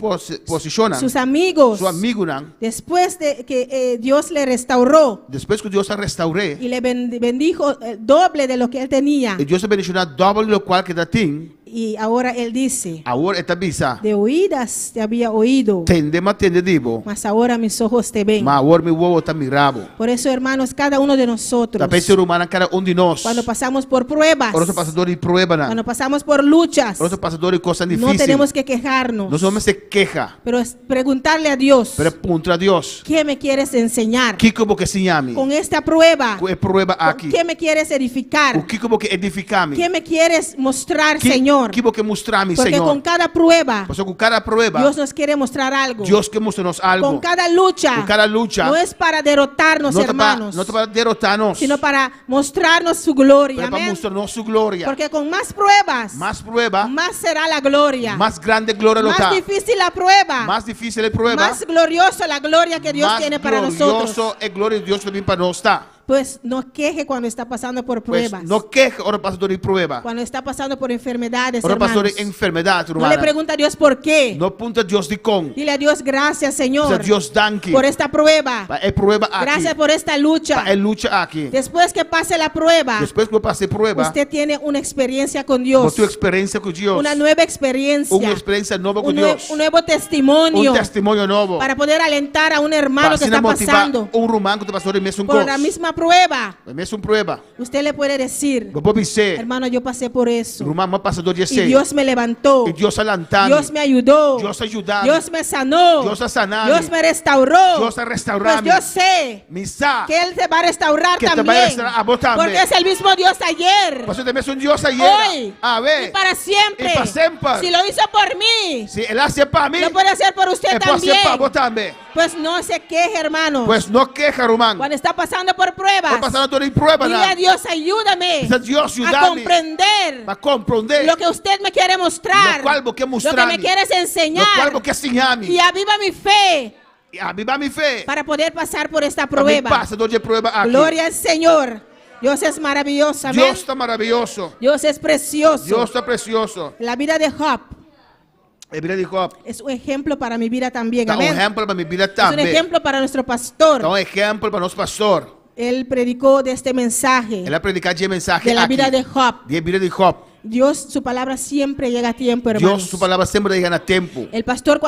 posicionan. sus amigos, Su amigo nan. después de que Dios le restauró Después que Dios la restauré. y le bendijo el doble de lo que él tenía, E Dios ha benediccionato doble lo qual che da tin. y ahora él dice, Ahora esta bisa. de oídas te había oído, Tende ma tende divo. mas ahora mis ojos te ven. Ma ahora mi uovo sta mi rabo. Por eso, hermanos, cada uno de nosotros, La peste romana cada un di nos. cuando pasamos por pruebas, Ora passadori di prueba nan. cuando pasamos por luchas, Ora passadori cosas no difíciles. tenemos que quejarnos, No somos se queja. pero es preguntarle a Dios, Pero punto a Dios. ¿qué me quieres enseñar? Chi como che signami. Con esta prueba, E prueba aqui. ¿qué me quieres edificar? O chi como che edificami. ¿Qué me quieres mostrar, Chi Señor? como che mostrami, Porque Señor. con cada prueba, Pues con cada prueba, Dios nos quiere mostrar algo. Dios que mostrarnos algo. Con cada lucha, Con cada lucha, no es para derrotarnos, no hermanos, te para derrotarnos, sino para mostrarnos su gloria. pero para Amén. mostrarnos su gloria. Porque con más pruebas, Más prueba, más será la gloria. más grande gloria lo Más da. difícil la prueba, Más difícil la prueba, más glorioso la gloria que Dios más tiene para glorioso nosotros. es gloria de Dios también para nosotros. Pues no queje cuando está pasando por Pues pruebas, no queja ahora pasando de prueba. cuando está pasando por enfermedades, Ahora pasando hermanos. de enfermedad, No le hermana. pregunta a Dios por qué. No punta Dios de con. Dile a Dios, gracias, Señor, Dios danke. por esta prueba. Es prueba aquí. Gracias por esta lucha. Es lucha aquí. Después que pase la prueba, Después que pase prueba, usted tiene una experiencia con con Dios, tu experiencia con Dios, una nueva experiencia, una experiencia nueva con un Dios, nuevo testimonio un testimonio nuevo. para poder alentar a un hermano Para que así está motivar pasando un rumano que te pasó de mes un por cos. la misma prueba. Es un prueba. Usted le puede decir, Vou dizer, hermano, yo pasé por eso rumano passador de y ser. Dios me levantó, E Dios alantame. Dios me ayudó, Dios ayudame. Dios me sanó, Dios a sanarme. Dios me restauró. Dios a Pues restaurarme. yo sé Misa. que Él te va a restaurar Que te va a también, restaurar a vos también. porque es el mismo Dios ayer, Pastor também un Dios ayer. hoy A y ver. para siempre. Y para siempre. Si lo hizo por mí, Si él hace para mí, lo puede hacer por usted él puede hacer también. para vos también. Pues no se queje, hermano. Pues no queja, rumano. Cuando está pasando por pruebas, Voy pasando todo en prueba. dile a Dios, ayúdame Dice, Dios, a ayúdame. comprender Para comprender. lo que usted me quiere mostrar, Lo cual vos quieres lo que mostrarme. me quieres Lo enseñar, cual vos quieres enseñarme. y aviva mi fe Y aviva mi fe. para poder pasar por esta Para mí prueba. pasador de prueba aquí. Gloria al Señor. Dios es maravilloso, amén. Dios está maravilloso. Dios es precioso. Dios está precioso. La vida de Job La Biblia dijo, es un ejemplo para mi vida también, está un amén. ejemplo para mi vida Es un también. ejemplo para nuestro Está pastor. un ejemplo para nuestro pastor. Él predicó de este mensaje Él ha predicado el mensaje de la aquí. vida de Job. De la vida de Job. Dios, su palabra siempre llega a tiempo, hermanos. Dios, su palabra siempre llega a tiempo. El pastor,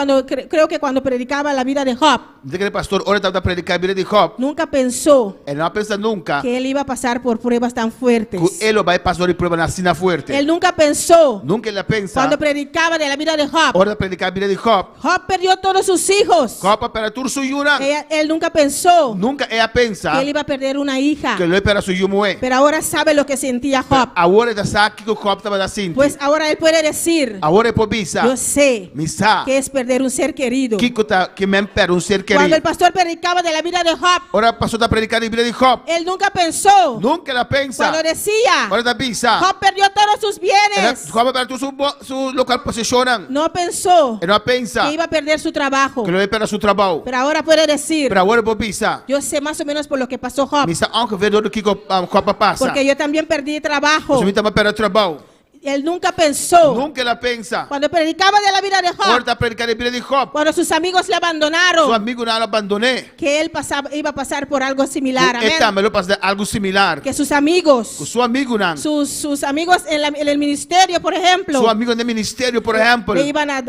creo que cuando predicaba la vida de Job, Dice que el pastor ahora está predicando la vida de Job. nunca pensó Él no piensa nunca que él iba a pasar por pruebas tan fuertes. que él lo va a pasar de prueba así fuerte. Él nunca pensó, Nunca él piensa. cuando predicaba de la vida de Job, Ahora predicar la vida de Job. Job perdió todos sus hijos. Job para tu su yuna. Él nunca pensó Nunca ella piensa que él iba a perder una hija. que lo para su yumue. Pero ahora sabe lo que sentía Job. Ahora está sabe que Job estaba assim. Pues ahora él puede decir, Ahora por visa. yo sé Misa. que es perder un ser querido. Que me perde un ser Cuando querido. el pastor predicaba de la vida de Job, Ahora pasó a predicar la vida de Job. él nunca pensó, Nunca la piensa. cuando decía, Ahora está visa. Job perdió todos sus bienes, Job para tu su local posicionan. no pensó Él no piensa que iba a perder su trabajo. que lo ve para su trabajo. Pero ahora puede decir, Pero ahora por visa. yo sé más o menos por lo que pasó Job, Misa aunque vê do que Job passa. porque yo también perdí trabajo. Você me também perde trabalho. Él nunca pensó, Nunca ela pensa. cuando predicaba de la vida de Agora Job, está predicando a vida de Job. cuando sus amigos le Seu abandonaron, amigo não abandoné. que él iba a pasar por algo similar, Ele amén. também passa algo similar. Que sus amigos, Com seu amigo não. sus amigos en el ministerio, por ejemplo, Seu amigo no ministério, por exemplo. le iban a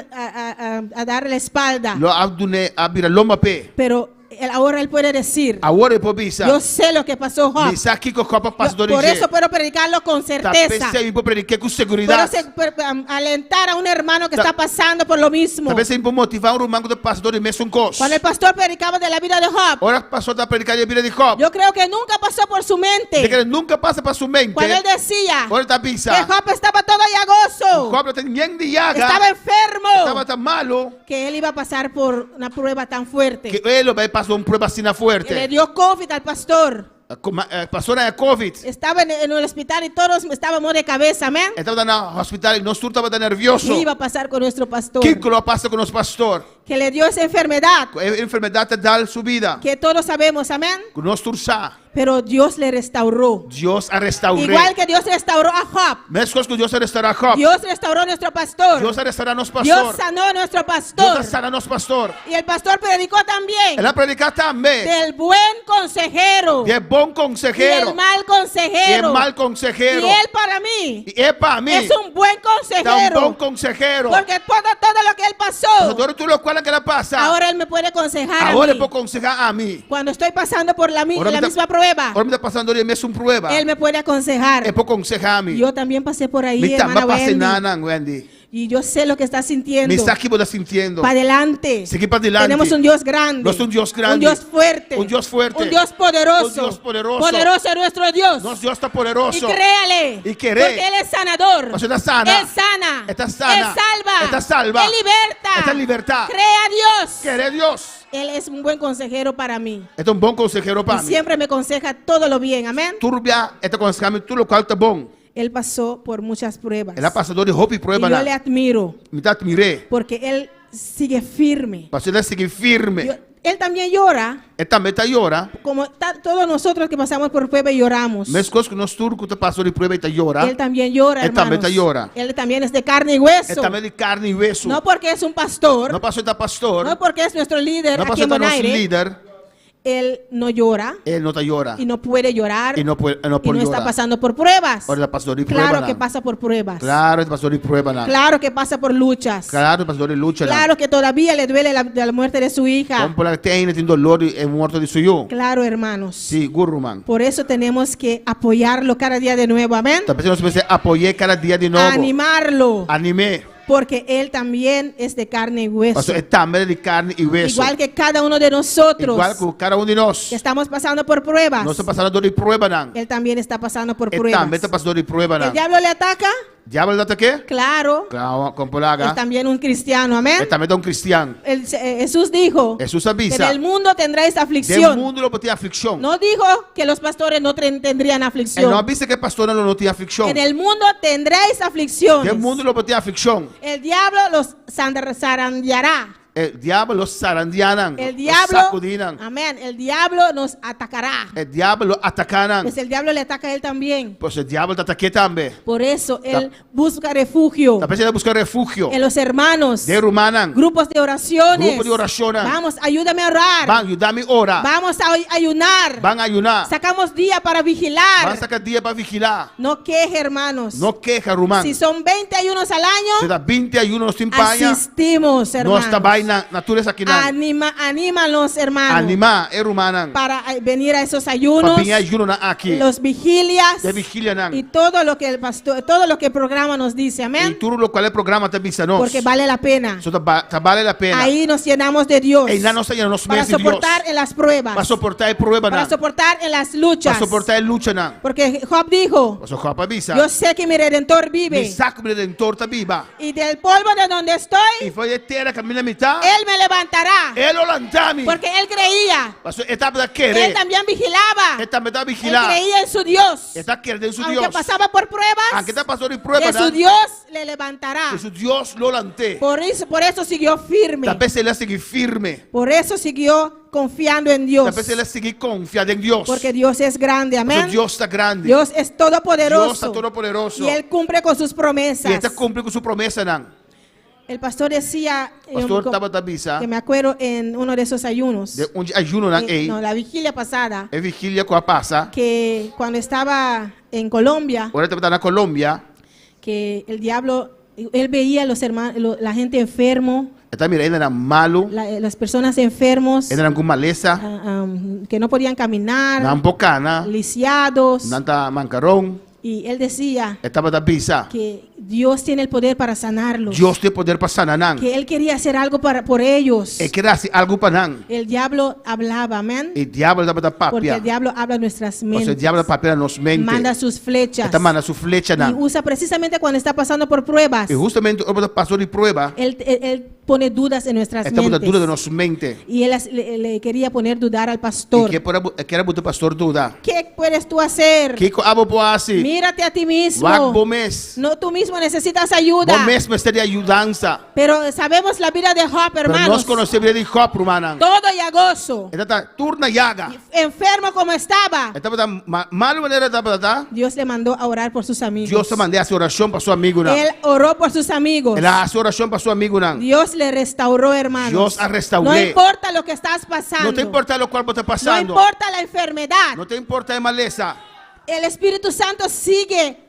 dar la espalda. Lo abandoné a vira loma pé. Pero ahora él puede decir, Agora eu bisa. yo sé lo que pasó, Job. Misa aqui com o copo pastor Por eso puedo predicarlo con certeza. Talvez eu vou predicar com Puedo segurança. alentar a un hermano que está pasando por lo mismo. Talvez eu vou motivar um irmão do pastor de mesmo coisa. Cuando el pastor predicaba de la vida de Job, Ora, o pastor está predicando a vida de Job. yo creo que nunca pasó por su De mente. que ele nunca passa para sua mente. Cuando él decía Ora, está que bisa. Job estaba todo llagoso, Job não tem ninguém de llaga. estaba enfermo, Estava tão malo que él iba a pasar por una prueba tan fuerte. que ele vai passar uma prova assim Y le forte. dio COVID al pastor. Passou na Covid. Estaba en el hospital y todos estábamos de cabeza, amén. Estava no hospital e nós tudo estava nervioso. ¿Qué iba a pasar con nuestro pastor? O que lo passa com o nosso pastor? Que le dio esa enfermedad, A enfermidade dá sua vida. que todos sabemos, amén. Com nós tudo sabe. Pero Dios le restauró. Deus a restaurou. Igual que Dios restauró a Job. Mesma coisa que Deus a restaurar Job. Dios restauró a nuestro pastor. Deus a restaurar nosso Dios pastor. sanó a nuestro Deus pastor. a sanar nosso pastor. Y el pastor predicó también Ela predicar também. del buen consejero De bom y consejero. el mal E consejero. mal consejero. Y él para mí E é para mim. es un buen Dá consejero. bom consejero. Porque todo lo que él pasó, Agora tudo o que ela passa. ahora él me puede aconsejar Agora a eu mí. vou aconselhar a mim. Cuando estoy pasando por la Ahora me misma está- prueba, Agora me está passando a mesma prova. él me puede aconsejar. É para aconselhar a mim. Yo también pasé por ahí, Me hermana também passei Wendy. nada, Wendy. Y yo sé lo que está sintiendo. Me está aqui vou sintiendo. Para adelante. Seguir para adelante. Tenemos un Dios grande. Nós um Deus grande. Un Dios fuerte. Un Dios fuerte. Un Dios poderoso. Un Dios poderoso. Poderoso es nuestro Dios. Nosso Deus está Y poderoso. créale. Y cree. Porque Él es sanador. Você está sana. Él sana. Está sana. Él salva. Está salva. Él liberta. Está libertad. Crea a Dios. Querer Deus. Él es un buen consejero para mí. É um bom consejero Y para mim. siempre me aconseja todo lo bien. Amén. Turbia, é aconselhar tudo o qual está bom. Él pasó por muchas pruebas. Ela passou de roupa e Y prova yo le lá. admiro. Me tá admirei. Porque Él sigue firme. Passou a seguir firme. Él también llora. E também está llora. Como todos nosotros que pasamos por prueba y lloramos. Mesma coisa que nós turco que passou de prova e está llora. Él también llora, Él también hermanos. llora. Él también es de carne y É hueso. também de carne e hueso. No porque es un pastor, Não passou de pastor. no porque es nuestro líder Não aquí passou en de nosso Bonaire. líder. Él no llora Ele não está llora. y no puede llorar E não pode, não y pode no está llorar. pasando por pruebas. Ora, ele passou de prova. Claro que pasa por pruebas. Claro, ele passou de prova lá. Claro que pasa por luchas. Claro, pastor de lucha lá. Claro que todavía le duele la muerte de su hija. Como ela tem dolor e morto de seu filho. Claro, hermanos. Sim, guru, man. Por eso tenemos que apoyarlo cada día de nuevo. Amén. Talvez nós precisamos apoiar cada dia de novo. Animarlo. Anime. Porque él también es de carne y hueso. Pastor, é também de carne e hueso. Igual que cada uno de nosotros Igual que cada um de nós. que estamos pasando por pruebas. Nós estamos passando de prova, não. Él también está pasando por E pruebas. também está passando de prova, ¿El não. diablo le ataca? Diabo está aqui? Claro. Claro, com Es polaga. también un cristiano. É Amén. também um cristiano. Jesús dijo Jesus que en avisa. el mundo tendréis Do aflicción. mundo não tem aflição. No dijo que los pastores no tendrían Ele não aflicción. avisa que pastor não tem aflição. En el mundo tendréis aflicción. Do mundo não tem aflição. El diablo los zarandeará. O diabo los sarandianan. El Los diablo, sacudinan. amén, el diablo nos atacará. O diabo lo atacanan. Pues el diablo le ataca a él también. Pues o diabo está aqui também. Por eso él busca refugio Talvez ele busca refúgio. en los hermanos, De rumanan. grupos de oraciones. Grupo de oración. Vamos, ayúdame a orar. Van ayudar-me a orar. Vamos a ayunar. Van ayunar. Sacamos día para Van vigilar. sacar dia para vigilar. No queje, hermanos. Não queja, rumano. Si son 20 ayunos al Se año, dá 21 nos empanha. asistimos, Nós hermanos. trabalhamos na natureza aqui. Anímalos, hermanos, Animar é rumanan. para venir a esos Para ayunos, vir ayuno aqui. los vigilias De vigilia nan. y todo lo que el pastor, todo lo que el programa nos dice, E amén. tudo o qual é programa também se nós. Porque vale la pena. Isso vale a pena. Ahí nos llenamos de Dios E lá nós nos para mês de Deus. soportar en las pruebas, Para suportar a prova para nan. soportar en las luchas. Para suportar a luta nan. Porque Job dijo, Para socorrer para visa. yo sé que mi Redentor Mi vive saco redentor está viva. y del polvo de donde E estoy, foi a terra que a minha mitad. Él me levantará. Ele olantami. Porque Él creía, Pastor, etapa da Él querer. también vigilaba, Ele também está Él vigilar. creía en su Dios. Está querendo em seu Aunque Deus. pasaba por pruebas, Aunque está passando de prova, de su Dios le levantará. de seu Deus lo lante. Por eso siguió firme. Talvez ele seguir firme. Por eso siguió confiando en Dios. Talvez ele seguir confiado em Deus. Porque Dios es grande, Porque amén. Deus está grande. Dios es Deus está todopoderoso. todo poderoso. Y Él cumple con sus E promesas. está cumprindo com sua promessa, não. El pastor decía, Pastor estava da bisa. que me acuerdo en uno de esos ayunos, De onde ajuno não ei. no, la vigilia pasada, É vigilia com a passa. que cuando estaba en Colombia, Agora estava na Colômbia. que el diablo, él veía a los hermanos, la gente enfermo, Esta mira, era malu, las personas enfermos, era con maleza, que no podían caminar, nan pocana, lisiados. nanta mancarón, Y él decía estaba da pizza. que Dios tiene el poder para sanarlos. Dios tiene poder para sanar. Que él quería hacer algo por ellos. Él quería hacer algo para nan. El diablo hablaba, amén. El diablo da para Porque el papia. diablo habla en nuestras O sea, mentes. el diablo papia nos mente. Manda sus flechas. Esta manda su flecha Y nan. usa precisamente cuando está pasando por pruebas. Y justamente el pastor de prueba, Él pone dudas en nuestras esta mentes. duda de nuestra mente. Y él le quería poner dudar al Y pastor. que era el pastor duda. ¿Qué puedes tú hacer? ¿Qué hago por así? Mírate a ti mismo. Wag bomes. No, tú mismo necesitas ayuda. Bomes me estaría ayudanza. Pero sabemos la vida de Job, Pero hermanos. nos conocemos de Job, hermana. Todo llagoso. Esta turna yaga. Enfermo como estaba. Esta mal manera esta Dios le mandó a orar por sus amigos. Dios te mandé a hacer oración para su amigo. Él oró por sus amigos. Él hace oración para su amigo. Dios le restauró, hermanos. Dios ha restaurado. No importa lo que estás pasando. No te importa lo cual está No pasando. importa la enfermedad. No te importa la maleza. El Espíritu Santo sigue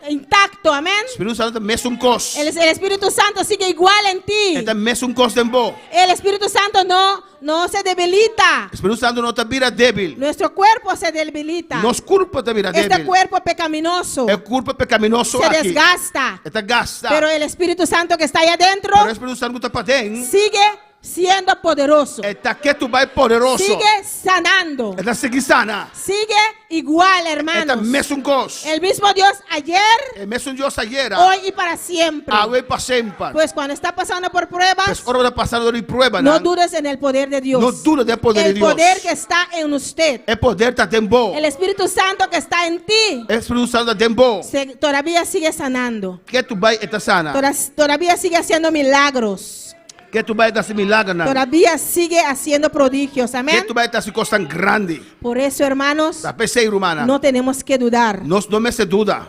intacto, amén. Espíritu Santo me es un cos. El Espíritu Santo sigue igual en ti. Esta me es un cos de embo. El Espíritu Santo no se debilita. Espíritu Santo no te mira débil. Nuestro cuerpo se debilita. Nos culpa te mira débil. Este cuerpo pecaminoso El cuerpo pecaminoso se aquí. desgasta. Esta gasta. Pero el Espíritu Santo que está ahí adentro Pero el Espíritu Santo está para dentro. sigue siendo poderoso. Está que tú vas poderoso. Sigue sanando. Esta sigue sana. Sigue igual, Esta hermanos. me es un cos. El mismo Dios ayer, Me es un Dios ayer. hoy y para siempre. Hoy para siempre. Pues cuando está pasando por pruebas, Pues ahora va a pasar de prueba. no dudes en el poder de Dios. No dudes del poder de El Dios. poder que está en usted. El poder está dentro. El Espíritu Santo que está en ti El Espíritu Santo está dentro. todavía sigue sanando. Que tú vas a estar sana. Todavía sigue haciendo milagros. Que tú vas a estar sin milagro. Todavía sigue haciendo prodigios. Que Amén. tú vas a estar sin cosas tan grandes. Por eso, hermanos, La PC humana. no tenemos que dudar. No me se duda.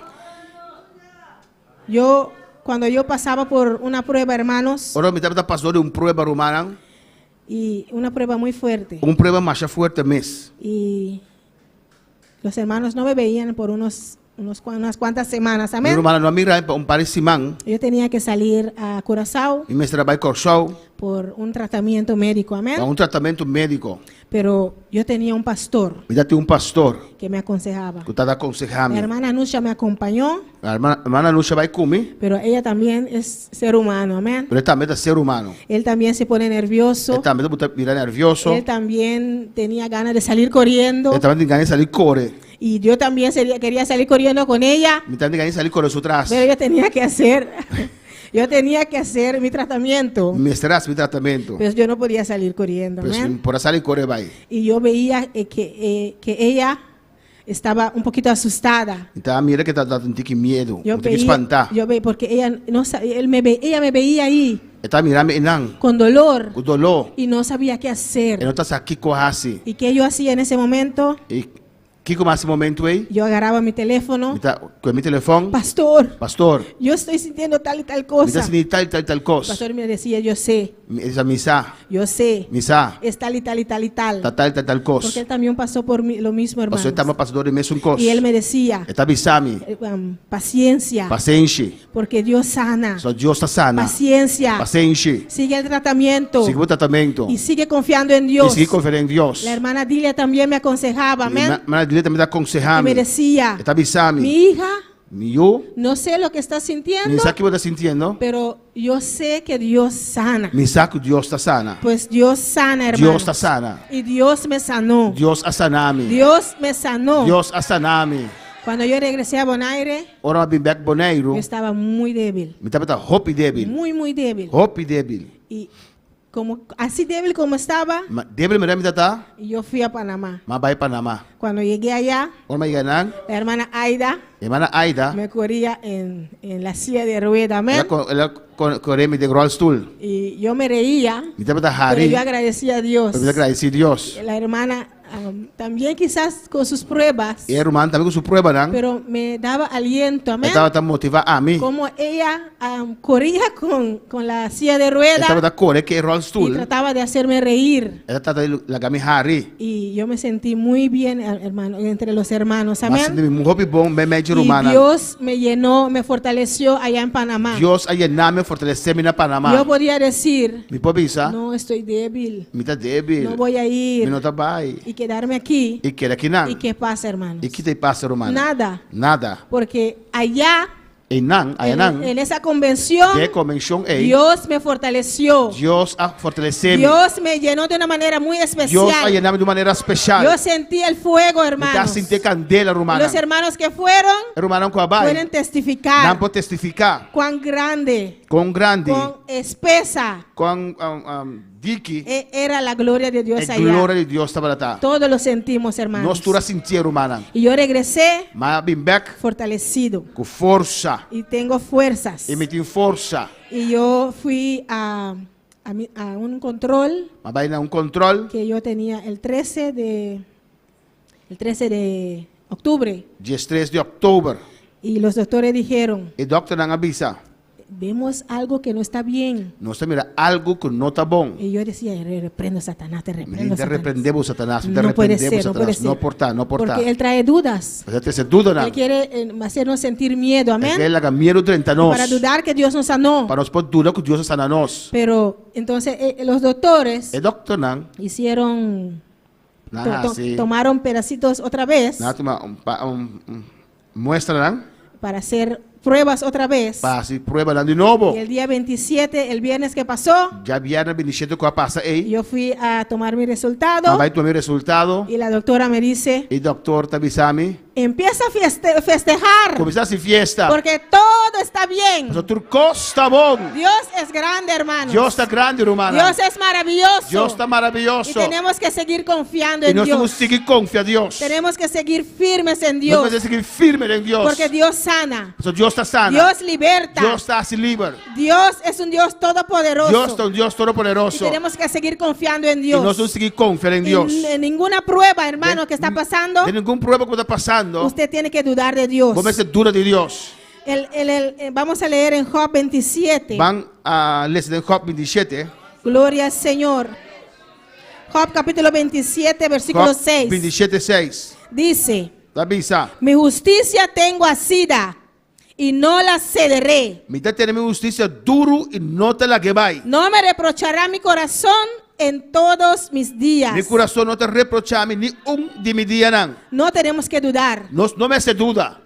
Cuando yo pasaba por una prueba, hermanos, Ahora me está pasando de una prueba humana. y una prueba muy fuerte, Una prueba más fuerte mes. y los hermanos no me veían por unas cuantas semanas, Mi amén. hermana no mira un par de simán. Yo tenía que salir a Curazao Y me trabaja con show. por un tratamiento médico, amén. Para un tratamiento médico. Pero yo tenía un pastor Mira, un pastor. que me aconsejaba. Que está Mi aconsejando. hermana Nusha me acompañó, La hermana no se va a comer. pero ella también es ser humano, amén. Pero él también es ser humano. Él también se pone nervioso. Él también está nervioso. Él también tenía ganas de salir corriendo. Él también tiene ganas de salir corre. Y yo también quería salir corriendo con ella. Me también ganas de salir corre su atrás. Pero yo tenía que hacer mi tratamiento. Me estás mi tratamiento. Pero yo no podía salir corriendo, Pues amén. por salir corre va ahí. Y yo veía que ella estaba un poquito asustada. Entonces mira que está dando un tique miedo. Yo Un tique veía, espantar. porque ella no sabía, ella me veía ahí Está mirando en con dolor con dolor. y no sabía qué Y hacer. no estás aquí con así. ¿Y qué yo hacía en ese momento? Y ¿qué como hace momento ahí? Yo agarraba mi teléfono. Con mi teléfono. Pastor, Pastor. yo estoy sintiendo tal y tal Me cosa. estás ni tal cosa. Pastor me decía, yo sé, Esa misa. Misa. es tal y tal y tal y tal. Tal cosa. Porque él también pasó por lo mismo, hermano. Pastor estamos pasando de mes un cosa. Y él me decía, Está avisando. paciencia, Paciencia. porque Dios sana. So Dios está sana. Paciencia, Paciencia. sigue el tratamiento Sigue el tratamiento. y sigue confiando en Y Dios. sigue confiando en Dios. La hermana Dilia también me aconsejaba, amén. Hermana Dilia también está Y aconsejando. me decía, Está avisando. mi hija, Yo. no sé lo que estás Ni sintiendo, sabe que vos estás sintiendo. pero yo sé que Dios sana. Ni sabe que Dios está sana. Pues Dios sana, hermano. Dios está sana. Y Dios me sanó. Dios ha sanado. Dios me sanó. Dios ha sanado. Cuando yo regresé a Bonaire, Ahora me back boneiro. yo estaba muy débil. Me está hopi débil. Muy, muy débil. Hopi débil. Y así débil como estaba, Débil me está. yo fui a Panamá. Más va a Panamá. Cuando llegué allá, Ahora me ganan. la hermana Aida Hermana Aida. me corría en la silla de rueda, amén. Ela corre de Groll Stool. Y yo me reía, Me está pero Harry. yo agradecía a Dios. Pero agradecer a Dios. La hermana también quizás con sus pruebas, E hermano também com sua prueba, não? pero me daba aliento, amén. Estava a motivar a mim. Como ella corría con la silla de ruedas Estava a correr que roll y stool. trataba de hacerme reír. Ela estava a gami hari. Y yo me sentí muy bien, hermano, entre los hermanos, Mas amén. me hobby bom, bem médio Y romana. Dios me llenó, me fortaleció allá en Panamá. Deus aí me fortaleceu na Panamá. Yo podía decir, Me pode pensar, no, estoy débil, me tá débil. no voy a Me ir não tá bem. y quedarme aquí. E quer aqui não. ¿Y qué pasa, hermanos? E que te passa, romana? Nada, Nada. porque allá, E não, aí não. en esa convención, De convenção aí. Dios me fortaleció. Deus a fortaleceu. Dios me llenó de una manera muy Deus a especial. llenar de maneira especial. Yo sentí el fuego, Me tá hermanos. sentir candela, romana. Los hermanos que fueron Romana com a bai. pueden testificar Não pode testificar. cuán grande, Quão grande, cuán espesa quão dique, era la gloria de Dios a allá. glória de Deus estava lá. Todos lo sentimos, hermanos. Nós todos sentimos, romana. Y yo regresé Mas bem back fortalecido com força. y tengo fuerzas. E me tem força. Y yo fui a un control Mas vai na controle. que yo tenía el 13 de octubre. Dia 3 de outubro. Y los doctores dijeron, E doctor não avisa. vemos algo que no está bien. Nós estamos mirando algo que não está bom. Y yo decía, reprendo Satanás, te reprendo Te Satanás. repreendemos, Satanás. Te No puede repreendemos, ser, no puede Satanás. ser. Não portar, não portar. Porque él trae dudas. Mas até se dúvida, não. Él quiere hacernos sentir miedo, É amén. que ele haga medo entre nós. Para dudar que Dios nos sanó. Para nós pode dudar que Deus está na nós. Pero entonces los doctores E doctor não. hicieron, Não, sim. tomaron pedacitos otra vez Não, toma muestra, não. para hacer pruebas otra vez. Para se prueba não de novo. Y el día 27, el viernes que pasó, Já vieram 27 que passa aí. yo fui a tomar mi resultado Mas vai tomar o resultado. y la doctora me dice, E doctor está avisando. empieza a festejar Começar a fiesta. porque todo está bien. Mas tudo está bom. Dios es grande, hermanos. Deus está grande, romana. Dios es maravilloso. Deus está Y maravilhoso. tenemos que seguir confiando E en nós temos Dios. que seguir confiando a Deus. Tenemos que seguir firmes en Nós Dios. temos que seguir firme em Deus. Porque Dios sana. Porque Deus está sana. Dios liberta. Deus está se livre. Dios es un Dios todopoderoso. Deus está um Deus Y todo-poderoso. tenemos que seguir confiando en E Dios. nós temos que seguir confiando em Deus. En ninguna prueba, hermano, que está pasando, Tem nenhum problema que está passando. usted tiene que dudar de Dios. Vamos ser dura de Deus. Vamos a leer en Job 27. Van a ler em Job 27. Gloria al Señor. Job capítulo 27, versículo Job 6. 27, 6. Dice, Avisa. mi justicia tengo asida y no la cederé. Me está tendo justiça duro e não te la que vai. No me reprochará mi corazón en todos mis días. Mi coração não te reprochame ni de mi dia não. No tenemos que dudar. Não me hace duda.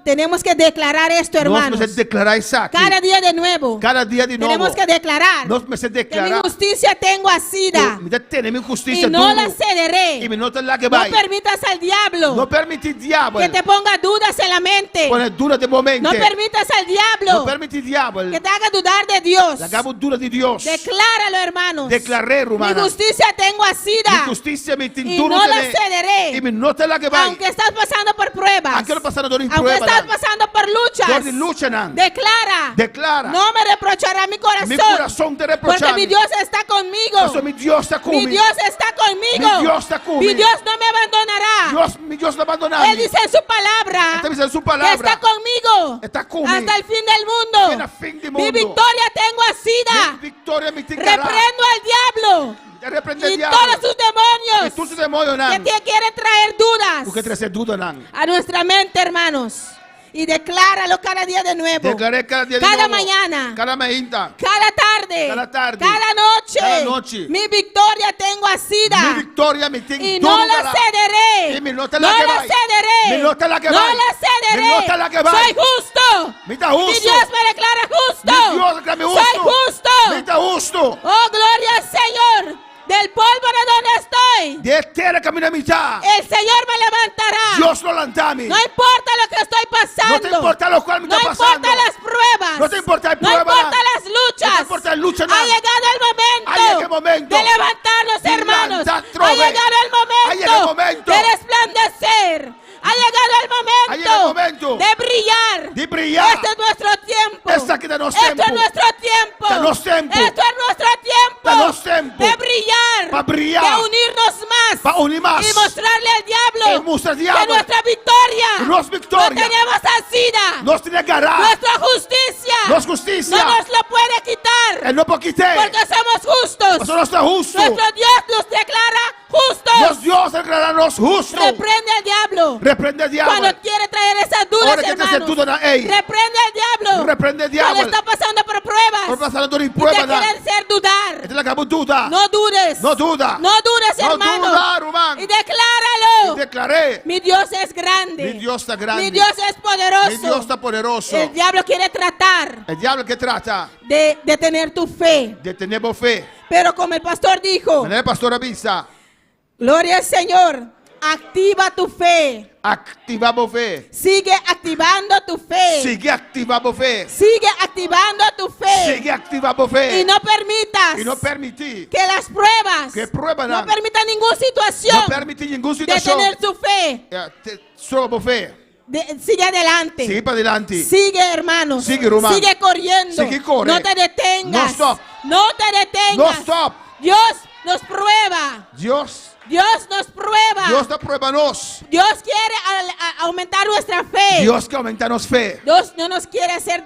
Tenemos que declarar esto, Nós hermanos. me declarar isso aqui. Cada día de nuevo. Cada dia de novo. Tenemos que declarar Nós me que mi declarar. justicia tengo asida Me está tendo justiça y no duro. la cederé. E me não te la que No vai. permitas al diablo Não permite diabo. que te ponga dudas en la mente. Pone dura de momento. No permitas al Não diablo permite diabo. que te haga dudar de Dios. Hagamos dura de Deus. Decláralo, hermanos. Declaré, Mi romana. justicia tengo Mi asida justiça me tem y duro no la também. cederé. E me não te la que vai. Aunque estás pasando por pruebas, Aunque não passando dor em aunque prueba. estás não. pasando por luchas, Dor de luta não. declara, Declara. no me reprochará mi corazón, Mi coração te reprochar. porque mi Dios está conmigo. Eso, mi Dios está Mi comigo. Dios está conmigo. Mi Dios está conmigo. Mi Dios no me abandonará. Mi Dios no abandonará. Él dice en su palabra Está diciendo su que palabra. está conmigo Está conmigo. hasta el fin del mundo. Hasta el fin del Mi mundo. victoria tengo asida. Mi victoria me tenga. Reprendo al diablo Reprende y el diablo. todos sus E demonios tu se demônio não. que te quieren traer dudas Porque trazer dúvida não. a nuestra mente, hermanos. Y decláralo cada día de nuevo. Declaré cada dia de Cada novo. mañana. Cada manhã. Cada tarde. Cada tarde. Cada noche. Cada noche. Mi victoria tengo asida. Mi victoria me tem Y no la cederé. Y me nota no la que la vai. cederé. Me nota la que no vai. la cederé. Me nota la que vai. Soy justo. Me está justo. Mi Dios me declara justo. Mi Dios declara justo. Soy justo. Me está justo. Oh, gloria al Señor. Del polvo de donde estoy. De tierra camina a mitad. El Señor me levantará. Dios lo levantame. No importa lo que estoy pasando. No te importa lo cual me No está pasando. importa las pruebas. No te importa el No prueba. importa las luchas. No te importa la lucha, no. Ha llegado el momento. Ha llegado el momento de levantarnos, de hermanos. levantar, Ha trove. llegado el momento. Ha llegado el momento de resplandecer. Ha llegado el momento, Ha llegado el momento de brillar. de brillar. Este es nuestro tiempo. Esta que danos Esto tiempo. es nuestro tiempo. Danos tiempo. Esto es nuestro tiempo. Danos tiempo. De brillar. Pa brillar. De unirnos más para unir más. Y mostrarle al Y diablo mostrar al que diablo nuestra victoria nuestra no victoria tenemos asida. nos tiene que agarrar. Nuestra justicia Nuestra justicia. no nos lo puede quitar. Él no puede quitar. Porque somos justos. Nosotros está justo. Nuestro Dios nos declara justos. Dios declararnos justos. Reprende al diablo. Reprende al diablo. Cuando quiere traer esas dudas, Ahora que te hace hermanos. duda, ey. Reprende al diablo. Reprende al diablo. Cuando está pasando por pruebas. Por pasar por Y pruebas, te quieren hacer dudar. esta es la que duda. No dudes. No duda. No dudes, No hermano. duda, hermano. Y decláralo. Declaré. Mi Dios es grande. Mi Dios está grande. Mi Dios es poderoso. Mi Dios está poderoso. El diablo quiere tratar El diablo que trata de tener tu fe. de tener fe. Pero como el pastor dijo, El pastor avisa. gloria al Señor, activa tu fe. Activamos fe. Sigue activando tu fe. Sigue activando fe. Sigue activando tu fe. Sigue activando fe. Y no permitas Y no permití que las pruebas que pruebas no permitan ninguna situación no permití ninguna de situación. tener tu fe. Solo fe. Sigue adelante. Sigue para adelante. Sigue, hermanos. Sigue, hermano. Sigue corriendo. Sigue, corre. No te detengas. No stop. No te detengas. No stop. Dios nos prueba. Dios nos prueba. Dios te pruébanos. Dios quiere aumentar nuestra fe. Dios que aumentarnos fe. Dios no nos quiere hacer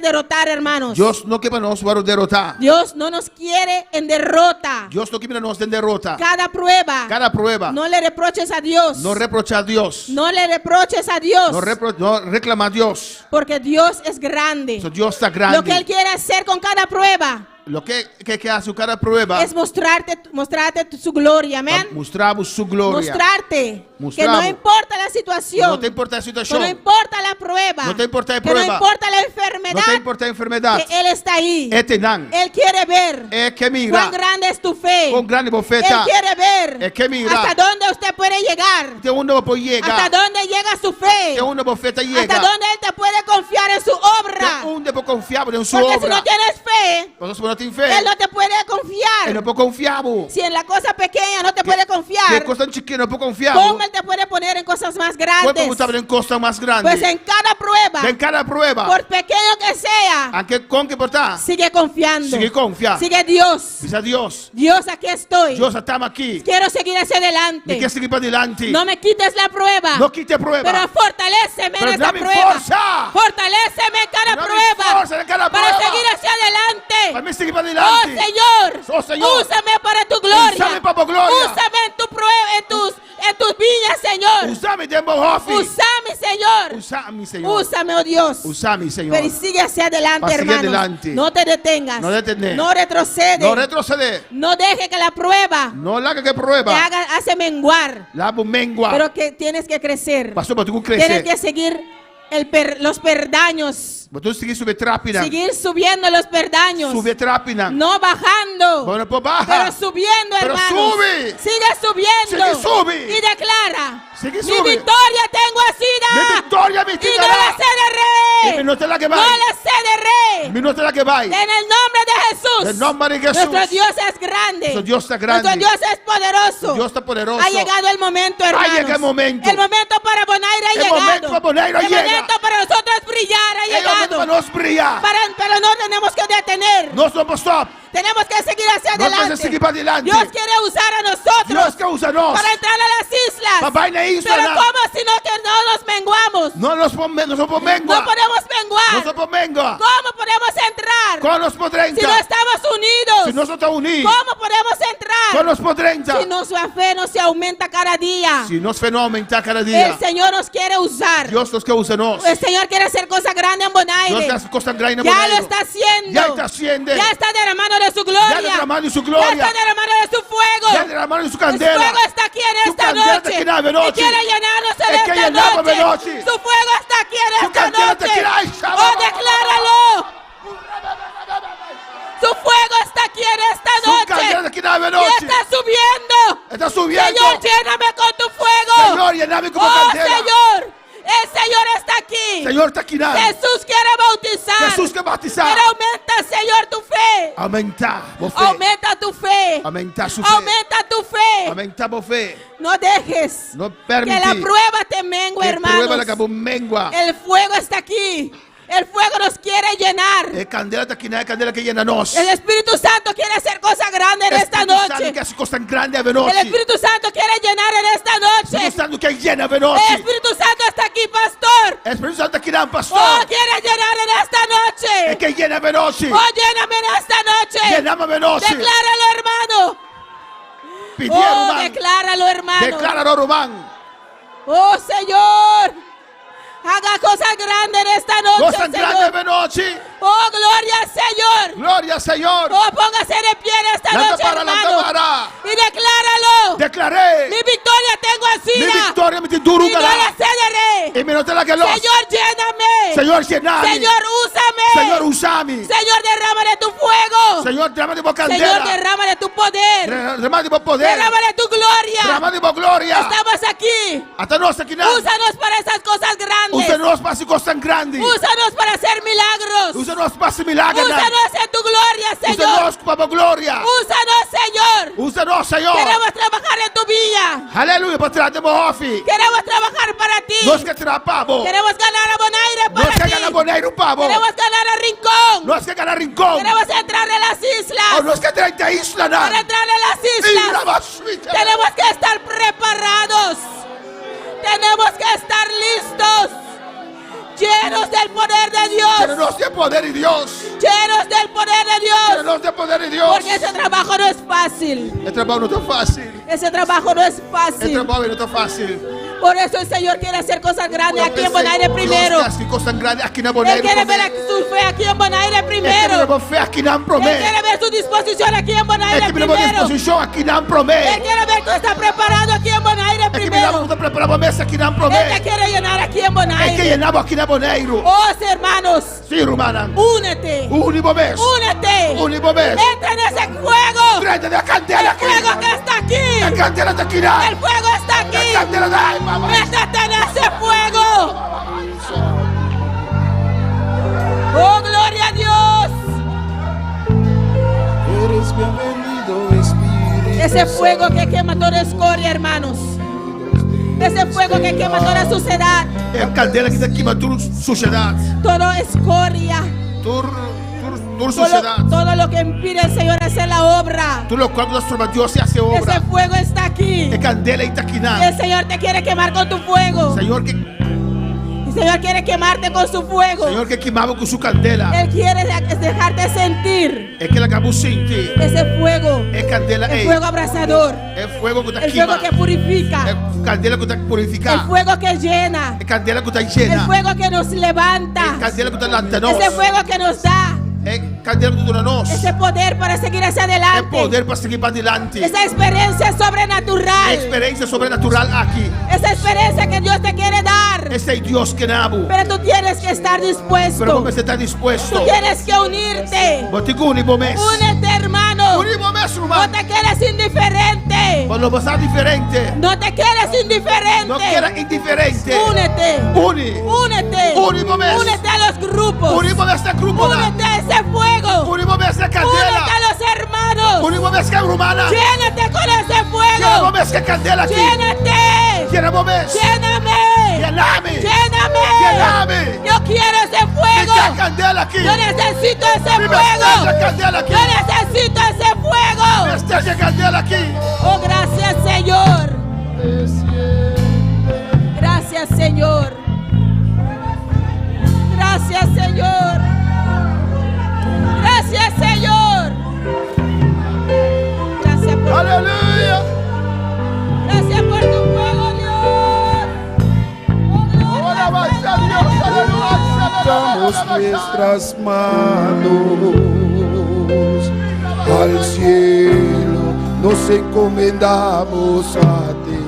derrotar, hermanos. Dios no quiere nos derrotar. Dios no nos quiere en derrota. Dios no quiere nos en derrota. Cada prueba. Cada prueba. No le reproches a Dios. No reprocha a Dios. No le reproches a Dios. No reclama a Dios. Porque Dios es grande. Dios está grande. Lo que Él quiere hacer con cada prueba Lo que hace cada prueba es mostrarte su gloria, amén. mostramos su gloria. Mostrarte que Mostramos. no importa la situación, No te importa la que situación. no importa la prueba, No te importa la que no prueba. importa la No enfermedad, te importa la enfermedad. que Él está ahí. Etenan. Él quiere ver Que mira. cuán grande es tu fe. Con grande Él profeta. quiere ver Que mira. hasta dónde usted puede llegar, Que uno puede llegar. hasta dónde llega su fe, Que uno profeta llega. hasta dónde Él te puede confiar en su obra. Que uno puede confiar en su Porque obra. si no tienes fe, Porque si no tienes fe. Él no te puede Él confiar. no puede confiar. Si en la cosa pequeña no te puede Que confiar, cosa chiquita no puede confiar. ¿cómo Él te puede poner en cosas más grandes? Puede estar en cosas más grandes. Pues en cada prueba, En cada prueba. por pequeño que sea, Aunque con que portar. sigue confiando. Sigue confiar. Sigue Dios. Dice a Dios. Dios, aquí estoy. Dios estamos aquí. Quiero seguir hacia Me adelante. quiere seguir para adelante. No me quites la prueba. No quite prueba. Pero fortaléceme Pero en esta dame prueba. fuerza. Fortaléceme en cada Dame prueba. fuerza en cada Para prueba. seguir hacia adelante. Para mí seguir para Oh adelante. Señor, Oh, Señor. úsame para tu gloria. Úsame para tu gloria. Úsame en tu prueba, en tus viñas, Señor. Usame de office. Úsame, Señor. Usame, Señor. Úsame, oh Dios. Usame, Señor. Pero sigue hacia adelante, Para seguir hermanos. adelante. No te detengas. No detener. No retrocede. No retrocede. No deje que la prueba No la que te prueba. hace menguar. La mengua. Pero que tienes que crecer. Pastor, pero tú Tienes creces. que seguir los perdaños. Pero tú sigues sube trápina. Seguir subiendo los perdaños. Sube trápina. No bajando. Bueno, pues baja. Pero subiendo, Pero hermanos. sube. Sigue subiendo. Sigue, sube. Y declara. Sigue, Mi sube. victoria tengo asida. Mi victoria me Y no quitará. la cederé. Y no te la que va. No la cederé. Mi no te la que va. En el nombre de Jesús. En el nombre de Jesús. Nuestro Dios es grande. Nuestro Dios está grande. Nuestro Dios es poderoso. Dios está poderoso. Ha llegado el momento, hermanos. llegado el momento. El momento para Bonaire ha El llegado. momento para Bonaire El llega. momento para nosotros brillar ha El momento llegado. para nos brillar. Pero no tenemos que detener. No somos stop. Tenemos que seguir hacia No adelante. podemos seguir para adelante. Dios quiere usar a nosotros Dios que usa nos. para entrar a las islas. Para vaina isla, Pero ¿no? ¿cómo si no que no nos menguamos? No nos ponemos No podemos menguar. No somos mengua. ¿Cómo podemos entrar? ¿Cómo nos podrá Si no entrar? estamos unidos. Si no somos unidos. ¿Cómo podemos entrar? ¿Cómo nos podrá entrar? Si nuestra fe no se aumenta cada día. Si nos fe no aumenta cada día. El Señor nos quiere usar. Dios los que usa nos. El Señor quiere hacer cosas grandes en Bonaire. Dios hace cosas grandes en Ya Bonaire. lo está haciendo. Ya está haciendo. Ya está derramando de su Ya gloria. derramando su Ya gloria. está derramando de su fuego. Ya derramando su Su candela. fuego está aquí en Su esta candela está noche. aquí en esta Y noche. quiere llenarnos Es en que esta llenamos de noche. noche. Su fuego está aquí en Su esta candela está noche. aquí. Ay, Oh, decláralo. Su fuego está aquí en esta Su noche. candela está aquí en esta Y noche. está subiendo. Está subiendo. Señor, lléname con tu fuego. Señor, llename como Oh, candela. Señor. El Señor está aquí. Señor está aquí. Jesús quiere bautizar. Jesús que bautizar. Pero aumenta, Señor, tu fe. Aumenta vos fe. Aumenta tu fe. Aumenta su fe. Aumenta tu fe. Aumenta vos fe. No dejes No que permití la prueba te mengue, que hermanos. prueba la que mengua. El fuego está aquí. El fuego nos quiere llenar. E candela taquina é candela que llena nós. El Espíritu Santo quiere hacer cosas grandes en esta Espírito Santo noche. que hace coisa grande a nós. El Espíritu Santo quiere llenar en esta Espírito noche. Santo que llena a nós. El Espíritu Santo está aquí, pastor. Espírito Santo aqui não, pastor. Oh, quiere llenar en esta É noche. que llena a nós. Oh, lléname en esta noche. Llenamos a nós. Decláralo, hermano. Pidieron, Oh, man. decláralo, hermano. Decláralo, Román. Oh, Señor. Haga cosas grandes en esta noche, Coisa grande Señor. a nós. Oh, gloria al Señor. Glória ao Senhor. Oh, póngase de pie en esta Lanta noche, para, hermano. lanta para. Y decláralo. Declarei. Mi victoria tengo así. Mi victoria me te duro, Y no la galera. cederé. E me nota la que los. Señor, lléname. Señor, llename. Señor, úsame. Señor, usame. Señor, derrama de tu fuego. Señor, derrama de boca Señor, candela. derrama de tu poder. Derrama de poder. Derrama de tu gloria. Derrama de glória. Estamos aquí. Hasta nós aqui não. Úsanos para esas cosas grandes. Usa-nos para essa coisa tão grande. Úsanos para hacer milagros. Usa-nos para esse milagre. Úsanos en tu gloria, Señor. Usa-nos para a glória. Úsanos, Señor. Usa-nos, Senhor. Queremos trabajar en tu villa. Aleluia, para tirar de off. Queremos trabajar para ti. Nós que tirar pavo. Queremos ganar a Bonaire Nós para que ti. ganhar boneiro pavo. Queremos ganar a Rincón. Nós que ganhar rincón. Queremos entrar en las islas. Nós que tirar a isla. Para entrar en las islas tenemos que estar preparados. Tenemos que estar listos. Llenos del poder de Dios. Llenos de poder de Dios. Llenos del poder de Dios. Llenos de poder de Dios. Porque ese trabajo no es fácil. El trabajo no está fácil. Ese trabajo no es El fácil. trabajo no está fácil. Por eso el Señor quiere hacer cosas grandes aquí en Bonaire primero. Dios hace cosas grandes aquí en Él Bonaire. quiere ver su fe aquí en Bonaire primero. Él quiere ver aquí en Él Promé. quiere ver su disposición aquí en Él Bonaire quiere ver primero. disposición aquí en Él Promé. quiere ver que está preparado aquí en Bonaire Él quiere ver primero. que preparar a mesa aquí en Él te Promé. quiere llenar aquí en Es que Bonaire. llenamos aquí en Bonaire. Oh, hermanos, Sí, hermana. únete. Único mes. Únete. Único mes. Entra en ese fuego. Trate de la candela El aquí. fuego que está aquí. La candela está aquí. El fuego está aquí. La candela de ahí, mamá. Métete en ese fuego. Oh, gloria a Dios. Eres bienvenido, Espíritu. Ese fuego que quema toda escoria, hermanos. Ese fuego que quema toda suciedad. É a candela que está queimando toda suciedade. Toda escoria. Toda suciedade. Todo lo que impide al Señor hacer la obra. Tudo o qual transforma Deus e hace obra. Ese fuego está aquí. É candela e está aqui na. El Señor te quiere quemar con tu fuego. Senhor que El Señor quiere quemarte con su fuego. Senhor que queimava com sua candela. Él quiere dejarte sentir É que ela acabou sentir. ese fuego. É candela, El fuego abrasador. é fogo que está El fuego queimando. que purifica. É candela que está El purificando. fuego que llena. É candela que está El llena. fuego que nos levanta. É candela que está levantando. Ese fuego que nos da É candela que dura nós. ese poder para seguir hacia É adelante. poder para seguir para adelante. Esa experiencia É sobrenatural. experiência sobrenatural aqui. Esa experiencia que Dios te quiere dar. Esse é Deus que nabo. Pero tú tienes que estar Pero dispuesto. você está disposto. Tú tienes que unirte. Vou te unir mês. Únete, hermano. Unir mês, No irmão. te quedes indiferente. Quando você é diferente. No te quedes indiferente. Não queira indiferente. Únete. Une. Únete. Único mes. Únete a los grupos. Unimos este grupo. Únete a ese fuego. Unimos esta Únete candela. a los hermanos. Unimos esta humana. Llénate con ese Queremos fuego. esta candela aqui. Llénate. Queremos esta. Lléname. Llename. Lléname. Llename. Yo quiero ese Me fuego. quer candela aqui. Yo necesito ese Me esta fuego. candela aqui. Yo necesito ese fuego. Esta candela aqui. Oh, gracias, Señor. Gracias, Señor. Gracias, Señor. Gracias, Señor. Gracias por, Aleluia. gracias por tu fuego, Dios. Oh, gloria Alabanza a al Dios. Señor. Damos nuestras manos al cielo, nos encomendamos a ti.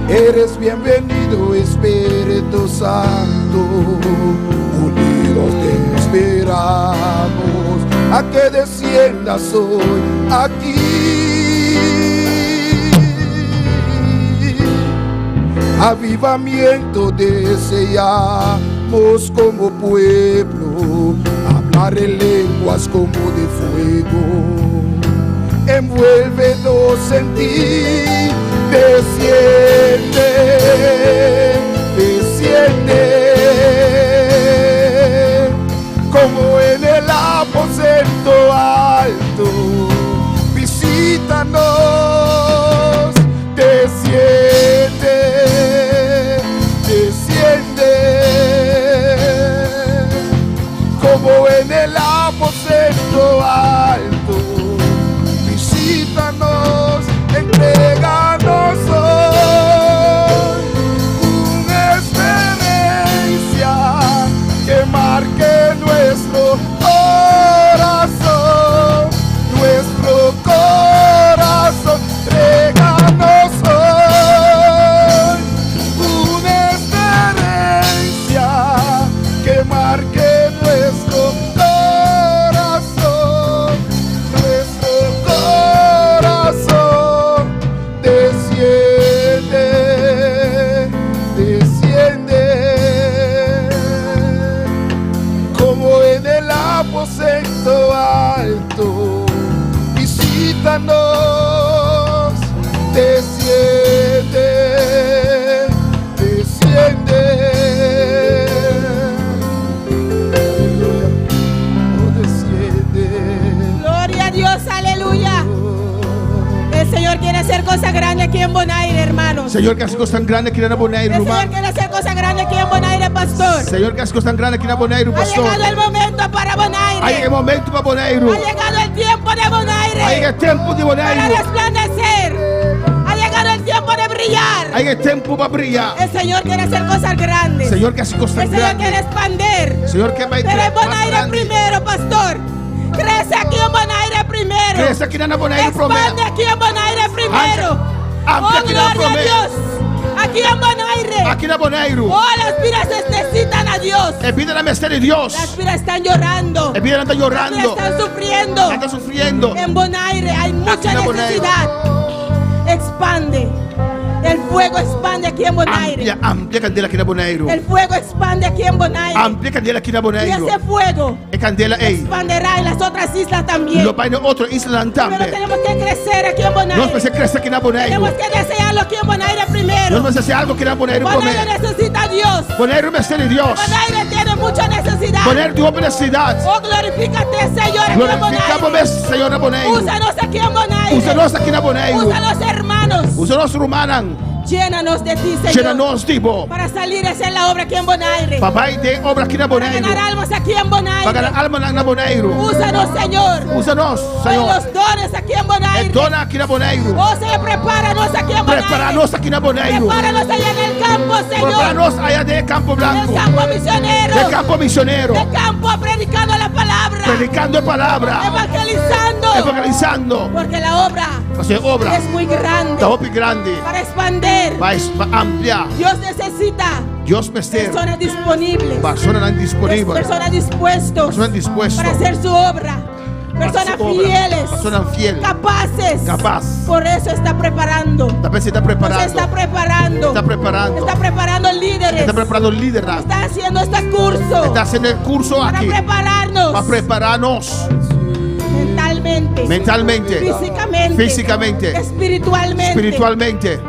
Eres bienvenido, Espíritu Santo, unidos te esperamos a que desciendas hoy aquí. Avivamiento deseamos como pueblo, hablar en lenguas como de fuego. Envuélvenos en ti, desciende. visítanos, desciende, desciende, oh, desciende. Gloria a Dios, aleluya. El Señor quiere hacer cosas grandes aquí en Bonaire, hermanos. Señor, que hace cosas grandes aquí en Bonaire, El Señor hermano. quiere hacer cosas grandes aquí en Bonaire, pastor. Señor, que hace cosas grandes aquí en Bonaire, Ha pastor. llegado el momento para Hay Bonaire. el momento para Bonaire. Ha llegado el tiempo de Hay Bonaire el tiempo de para Bonaire. resplandecer. Ha llegado el tiempo de brillar. Hay el tiempo para brillar. El Señor quiere hacer cosas grandes. Señor, que hace cosas El Señor grandes. quiere expandir. Señor, que va a Pero en más Bonaire grande. primero, pastor. Crece aquí en Bonaire primero. Crece aquí en Bonaire Expande primero. aquí en Bonaire primero. Amplia Oh, aquí en gloria a Bonaire. Dios. Aquí en Bonaire. Aquí en Bonaire. Oh, las vidas necesitan a Dios. El vida de la amistad de Dios. Las vidas están llorando. El vida está Las vidas llorando. están sufriendo. Está sufriendo. En Bonaire hay mucha Aquí en Bonaire. necesidad. Expande. El fuego expande aquí en Bonaire. Amplia candela aquí en Bonaire. El fuego expande aquí en Bonaire. Amplia candela aquí en Y Bonaire. ese fuego El candela, expanderá en las otras islas también. lo va en otra isla Pero también. tenemos que crecer aquí en No Bonaire. se crece aquí en Bonaire. Tenemos que desearlo aquí en Bonaire primero. No se hace algo que en Bonaire Bonaire comer. necesita a Dios. Bonaire me de Dios. Bonaire tiene mucha necesidad. Bonaire tuvo necesidad. Oh, glorifícate, Señor, aquí en Glorificamos, Bonaire. Señor, en Bonaire. Úsanos aquí en Bonaire. Úsanos aquí en Bonaire. Úsanos, hermanos. Úsanos, Rumanan. Llénanos de ti, Señor. Llénanos, tipo. Para salir a hacer la obra aquí en Bonaire. Papá, y de obra aquí en Para Bonaire. ganar almas aquí en Bonaire. Para ganar alma en Bonaire. Úsanos, Señor. Úsanos, Con Señor. los dones aquí en Bonaire. El dona aquí en Bonaire. Oh, Señor, prepáranos aquí en Bonaire. Preparanos aquí en Bonaire. Prepáranos allá en el campo, Señor. Preparanos allá de Campo Del Blanco. campo misionero. De Campo Misionero. Del campo predicando la palabra. Predicando palabra. Evangelizando. Evangelizando. Porque la obra Hacer obra. es muy grande. La obra es grande. Para expandir. Va a ampliar. Dios necesita Dios me esté. personas disponibles. Personas disponibles. Personas dispuestos. Personas dispuestas. Para hacer su obra. Personas su obra. fieles. Personas fieles. Capaces. Capaz. Por eso está preparando. También se está Se preparando. está preparando. Está preparando. Está preparando líderes. Está preparando el liderazgo. Está haciendo este curso. Está haciendo el curso Para aquí. prepararnos. Para prepararnos Mentalmente. mentalmente, Físicamente. físicamente, Espiritualmente. espiritualmente.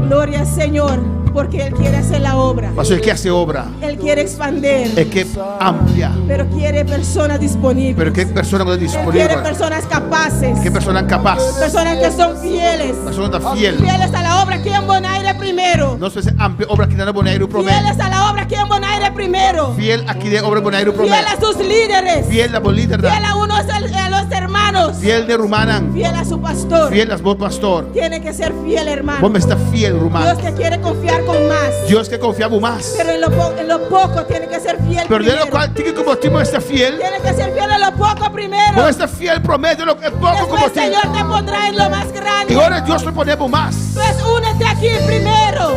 Gloria al Señor. Porque Él quiere hacer la obra. Pasó el que hace obra. Él quiere expandir. Es que amplia. Pero quiere personas disponibles. Pero qué persona no es Él quiere disponible. personas capaces. Qué persona capaz. Personas que son fieles. Persona fiel. Fieles a la obra aquí en Bonaire primero. No se hace amplia obra aquí en Bonaire promedio. Fieles a la obra aquí en Bonaire primero. Fiel aquí de obra en Bonaire Fiel promedio. a sus líderes. Fiel a los líderes. Fiel a unos a los hermanos. Fiel de Rumanan. Fiel a su pastor. Fiel a vos pastor. Tiene que ser fiel, hermano. Vos me estás fiel, Rumán. Dios te quiere confiar con más. Dios que confiamos más. Pero en lo poco tiene que ser fiel Pero de primero. lo cual tiene que convertirme en este fiel. Tiene que ser fiel en lo poco primero. Vos estás fiel promedio de lo que es poco Después como el Señor te pondrá en lo más grande. Y ahora Dios le ponemos más. Pues únete aquí primero.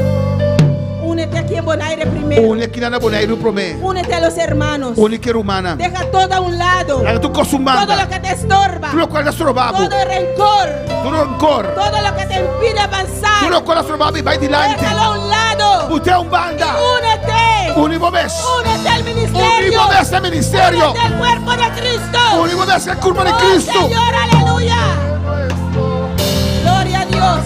Únete aquí en Bonaire primero. Un esquina Bonaire promedio. Únete a los hermanos. Un que rumana. Deja todo a un lado. La que tú consumanda. Todo lo que te estorba. Tú lo cual has robado. Todo el rencor. Tú no rencor. Todo lo que te impide avanzar. Tú lo cual has robado y va adelante. Déjalo a un lado. Usted es un banda. Únete. Único vez. Únete al ministerio. Único vez al ministerio. Únete al cuerpo de Cristo. Único vez al cuerpo de Oh, Cristo. Señor, aleluya. Gloria a Dios.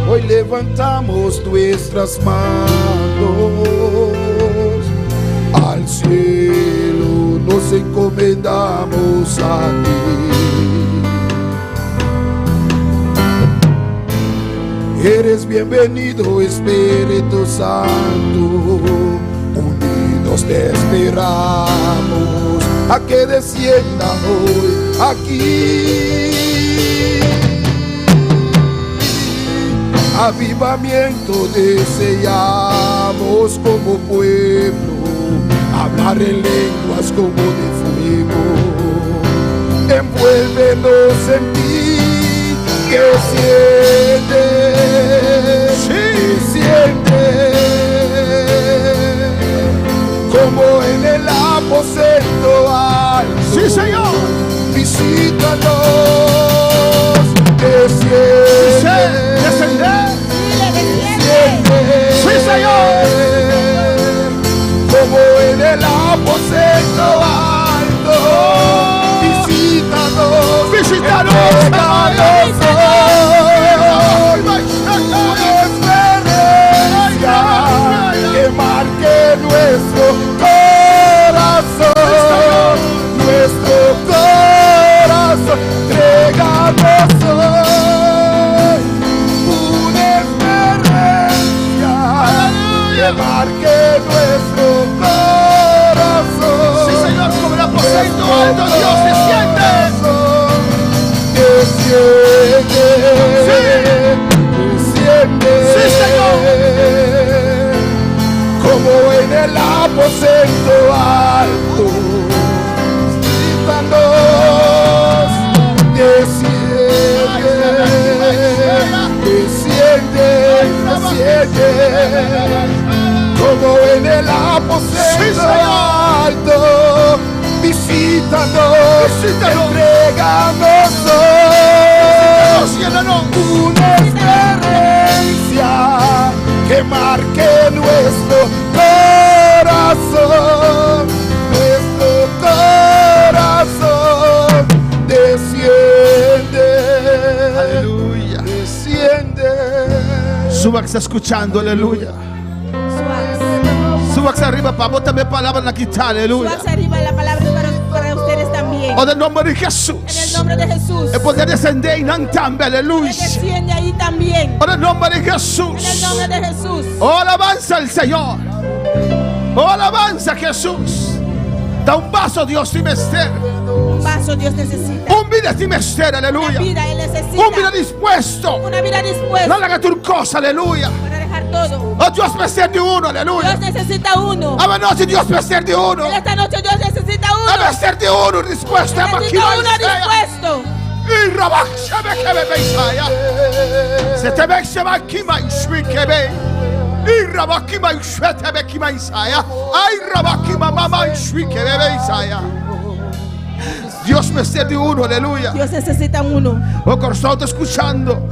Hoy levantamos nuestras manos al cielo, nos encomendamos a ti. Eres bienvenido, Espíritu Santo, unidos te esperamos a que descienda hoy aquí. Avivamiento deseamos como pueblo, hablar en lenguas como de fuego. Envuélvenos en ti, que siente, como en el aposento alto. Sí, Señor. Visítanos, desciende. Descender. Dile, desciende. Sí, Señor. Como en el aposento alto. Visítanos, entréganos hoy una experiencia que marque nuestro corazón, nuestro corazón. Entréganos hoy una experiencia que marque nuestro corazón. Sí, Señor, como el aposento alto, Dios desciende. Desciende, desciende. Sí, Señor. Como en el aposento alto. Visítanos, desciende, desciende, desciende. Como en el aposento alto. Visítanos, entréganos una experiencia que marque nuestro corazón, nuestro corazón. Desciende, Aleluya. desciende. Subax está escuchando, aleluya. Subax arriba, para vos también palabra en la guitarra, aleluya. Subas arriba la palabra para ustedes también. O en el nombre de En el Jesús. nombre de Jesús. El poder descender y no también, Él aleluya. desciende ahí también. O en el nombre de En el Jesús. nombre de Jesús. Oh, alabanza al Señor. Oh, alabanza a Jesús. Da un vaso, Dios, sin mister. Un vaso Dios necesita. Un vida sin mister, Una aleluya. vida Él necesita. Un vida dispuesto. Una vida dispuesta No le haga tu cosa, aleluya. para dejar todo. Oh, Dios mister de uno, aleluya. Dios necesita uno. A ver, no, si Dios mister de uno. En esta noche Dios necesita A uno. mister de uno dispuesto. A Necesita uno dispuesto. Y rabacha me que me beisaya. Se te ve se va aquí más que ve. Y rabaki ma shwete be ki ma Isaya. Ay rabaki ma mama shwi que be Isaya. Dios me esté de uno, aleluya. Dios necesita uno. O corazón está escuchando.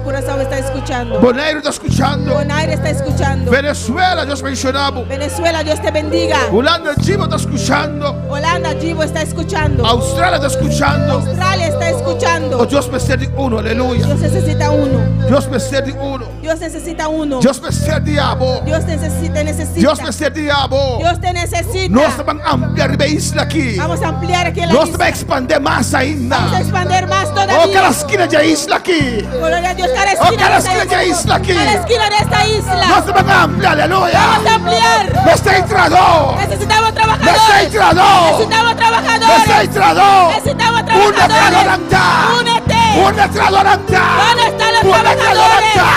Corazón está escuchando. Bonaire está escuchando. Bonaire está escuchando. Venezuela, Dios mencionamos. Venezuela, Dios te bendiga. Holanda, Chivo está escuchando. Holanda, Givo está escuchando. Australia está escuchando. Australia está Oh, escuchando. Dios me esté de uno, aleluya. Dios necesita uno. Dios me esté de uno. Dios necesita uno. Dios me esté de abo. Dios necesita. Dios me esté de abo. Dios te necesita. Nos van a ampliar la isla aquí. Vamos a ampliar aquí la Nos va a isla. expandir más ainda. Vamos a expandir más Oh, cada todavía. esquina de isla aquí. Gloria a Dios, cada Oh, esquina, cada de esta esquina de isla aquí. Cada esquina de esta isla. Nos van a ampliar, aleluya. Vamos a ampliar. Me está entrador. Necesitamos Me está trabajadores. entrador. Necesitamos Me está trabajadores. entrador. Necesitamos Un entrador trabajadores. anda. Únete. Un entrador anda. ¿Dónde están los Un entrador trabajadores? anda.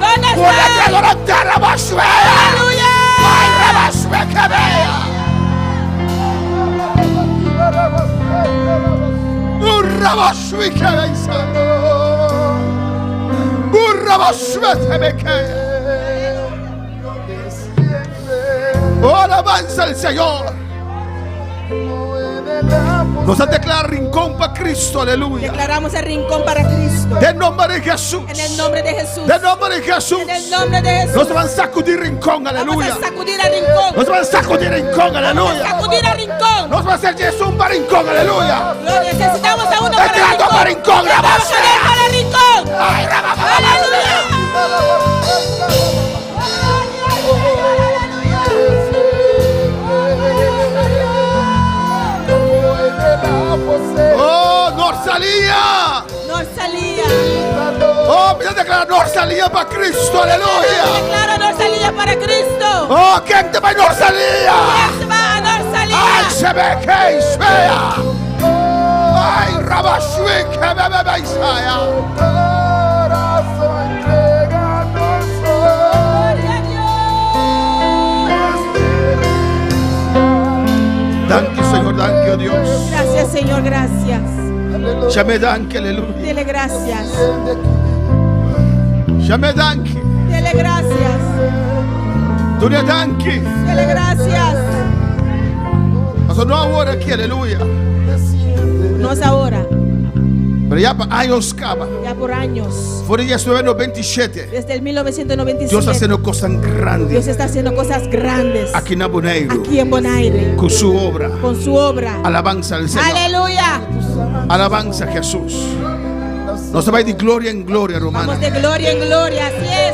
¿Dónde Un están? entrador anda. Rabashue. Aleluya. Ay, rabashue que vea. Un rabashue que vea. Un rabashue que vea. Oh, alabanza al Señor. Nos ha declarado rincón para Cristo, aleluya. Declaramos el rincón para Cristo. En nombre de Jesús. En el nombre de Jesús. En nombre de Jesús. En el nombre de Jesús. Nos van a sacudir rincón, Vamos aleluya. a sacudir al rincón. Nos van a sacudir rincón, aleluya. Sacudir al rincón. Nos va a hacer Jesús un rincón, aleluya. Gloria, necesitamos a uno para el Declarando rincón. para rincón, la base. Trabajador para el rincón. Ay, Aleluya. Oh, Norsalía. Norsalía. Oh, mira, declara Norsalía para Cristo, aleluya. Declaro Norsalía para Cristo. Oh, ¿quién te va a Norsalía? ¿Quién se va a Norsalía? Ay, se ve que Isaya. Ay, Rabashue que bebe Isaya. Gloria a Dios. Danke, Señor, danke, oh Dios. Gracias, Señor, gracias. Llame danke, aleluya. Dele gracias. Llame danke. Dele gracias. Tú le danke. Dele gracias. Mas no ahora aquí, aleluya. No es ahora. Pero ya por años caba. Ya por años. Fue en 1997. Desde el 1997. Dios está haciendo cosas grandes. Dios está haciendo cosas grandes. Aquí en Bonaire. Aquí en Bonaire. Con su obra. Con su obra. Alabanza al Señor. Aleluya. Alabanza a Jesús. No se va de gloria en gloria, hermano. Vamos de gloria en gloria. Así es.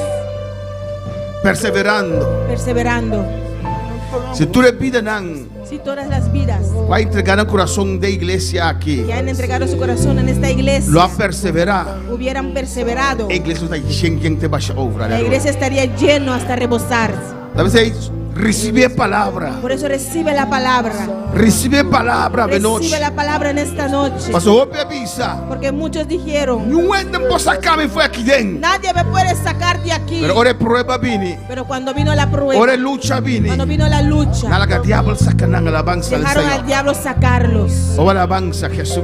Perseverando. Perseverando. Si tú le pides nan, Si todas las vidas va a entregar el corazón de iglesia aquí. que han entregado su corazón en esta iglesia Lo ha perseverado. hubieran perseverado, La iglesia está llena de baja obra. la iglesia estaría lleno hasta rebosar. A veces recibe palabra. Por eso recibe la palabra. Recibe palabra de noche. Recibe la palabra en esta noche. Pasó ope avisa. Porque muchos dijeron, No puedo sacarme fue aquí dentro. nadie me puede sacar de aquí. Pero ahora prueba vini. Pero cuando vino la prueba, Ahora lucha vini. cuando vino la lucha, Nada que diablo sacan alabanza al dejaron al Señor. diablo sacarlos. Oh, alabanza a Jesús.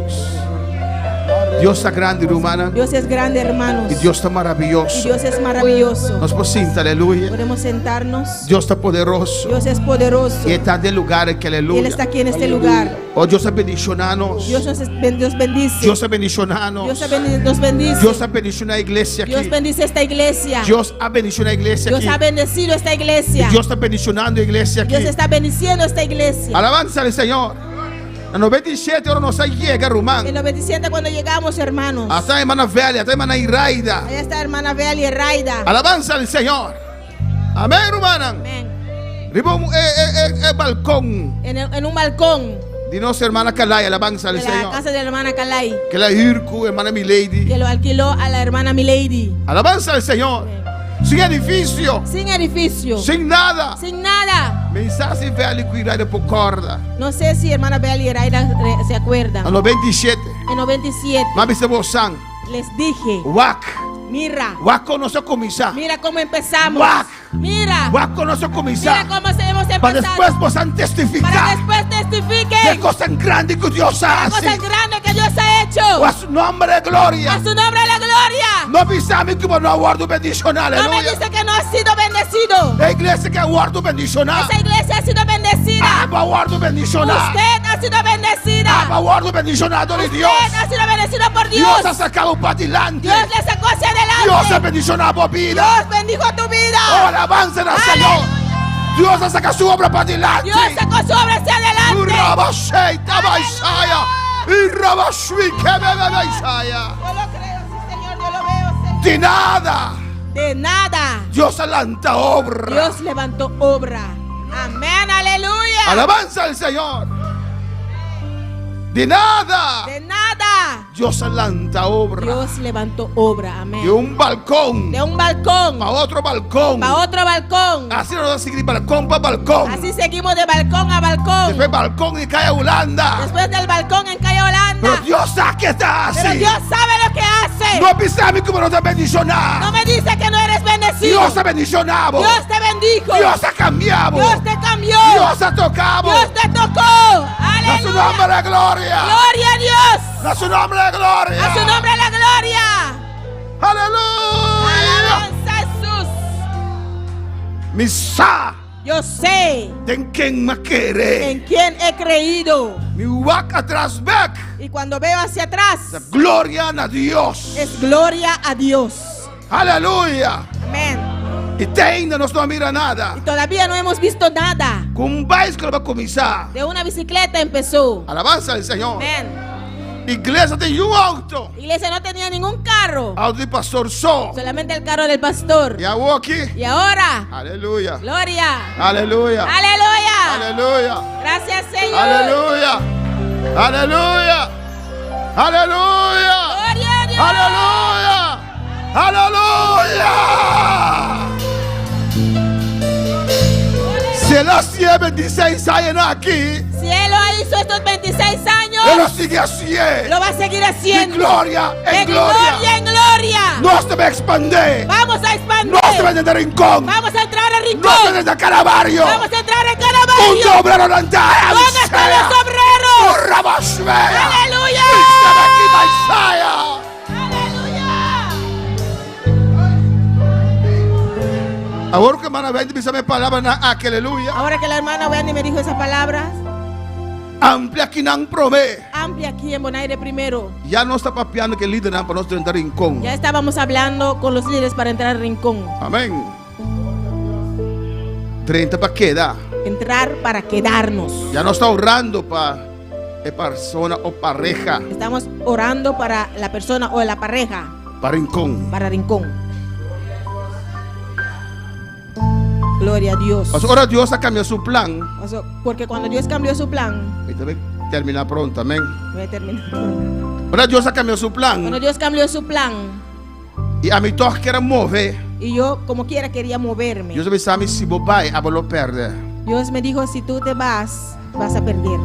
Dios está grande, hermana. Dios es grande, hermanos. Y Dios está Y maravilloso. Dios es maravilloso. Nos posible, aleluya. Podemos sentarnos. Dios está poderoso. Dios es poderoso. Y está de lugar que Y Él aleluya. está aquí en este lugar. Oh, Dios está bendicionanos. Dios bendice. Dios está bendicionanos. Dios nos bendice. Dios ha bendicido a iglesia Dios aquí. bendice esta iglesia. Dios ha bendicido a iglesia Dios aquí. ha bendecido esta iglesia. Dios está bendicionando a iglesia aquí. Dios está bendiciendo esta iglesia. Alabanza al Señor. En 97 ahora nos llega Román. En los 27 cuando llegamos, hermanos. Hasta hermana Velha, hasta hermana Iraida. Allá está hermana Bel y Raida. Alabanza al Señor. Amén, hermana. Amén. Ribo el balcón. En un balcón De nuestra hermana Calay, alabanza al de la Señor. casa de la hermana Calay, Que la Irku, hermana Milady. que lo alquiló a la hermana Milady. Alabanza al Señor. Sin edificio. Sin edificio. Sin nada. Sin nada. Mensaje velho que Iraida por corda. No sé si hermana Bel y Raida se acuerdan. En 97. En 97 Mami se bosan. les dije, Wak. mira, Wak conoce comisa. mira cómo empezamos. Guac. Mira, Wak conoce mira comisa. cómo hemos Para empezado. después vos Para testificar. después De testifiquen cosas grandes que Dios hace. cosas grandes que Dios ha O hecho. a su nombre de gloria. A su nombre la gloria. No avisame que no aguardo bendición. No me Aleluya. dice que no ha sido bendecido. La iglesia que aguardo bendición. Esa iglesia ha sido bendecida. Aguardo bendición. Usted ha sido bendecida. Aguardo bendición de Dios. Usted ha sido bendecido por Dios Dios. ha sacado para adelante. Dios le sacó hacia Dios ha adelante. bendicionado vida. Dios bendijo tu Oh, vida. alabanza al Señor. Dios ha sacado su obra para adelante. Dios sacó su obra hacia adelante. Rabasheita Baisaya. Y Rabashui que bebe Isaya. Yo lo creo, sí, Señor, yo lo veo, Señor. De nada. De nada. Dios alanta obra. Dios levantó obra. Amén, aleluya. Alabanza al Señor. De nada. De nada. Dios alanta obra. Dios levantó obra. De Amén. un balcón De un balcón para otro balcón. para otro balcón. Así nos va a seguir balcón para balcón. Así seguimos de balcón a balcón. Después balcón y calle Holanda. Después del balcón en calle Pero Holanda. Dios sabe que está así. Pero Dios sabe lo que hace. No pisame como no te bendicionar. No me dice que no eres bendecido. Dios ha bendicionado. Dios te bendijo. Dios ha cambiado. Dios te cambió. Dios ha tocado. Dios te tocó. A su Aleluya. nombre de gloria. Gloria a Dios. A su nombre de gloria. A su nombre la gloria. Aleluya. Alabanza Jesús. Misa. Yo sé Den quien me quiere. en quién he creído. Mi walk atrás back. Y cuando veo hacia atrás, Gloria a Dios. es gloria a Dios. Aleluya. Amén. Y te ainda no mira nada. Y todavía no hemos visto nada. Con vais que lo va a comisar. De una bicicleta empezó. Alabanza al Señor. Amén. Iglesia tem un auto. Iglesia no tenía ningún carro. Auto de pastor só. Solamente el carro del pastor. Y hago aquí. Y ahora, Aleluya. gloria. Aleluya. Aleluya. Aleluya. Gracias, Señor. Aleluya. Aleluya. Aleluya. Gloria a Dios. Aleluya. Aleluya. Si él hacía 26 años aquí, Si Él lo hizo estos 26 años, él lo sigue haciendo. lo va a seguir De haciendo. gloria De en gloria. gloria en gloria. No se va a expandir. Vamos a expandir. No se va a de rincón. Vamos a entrar al No se rincón. va de Caravaggio. Vamos a entrar en Un Caravaggio. obrero no andare. ¿Dónde están los obreros? Rabasvea. Aleluya. Aleluya. Ahora que hermana Wendy me sabe palabra na aleluya. Ahora que la hermana Wendy me dijo esas palabras, amplia kinang prome. amplia aquí en Bonaire primero. Ya no está papiando que el líder para nosotros entrar en rincón. Ya estábamos hablando con los líderes para entrar al rincón. Amén. 30 para quedar. Entrar para quedarnos. Ya no está orando para persona o pareja. Estamos orando para la persona o la pareja. Para rincón. Para rincón. Gloria a Dios. Ahora Dios ha cambiado su plan. Porque cuando Dios cambió su plan, Y también termina pronto, amén. voy a terminar. Ahora Dios ha cambiado su plan. Cuando Dios cambió su plan, Y a mí todos quieren mover. y yo como quiera quería moverme, Dios me sabe si vos vais a lo perder. Dios me dijo, si tú te vas a perder.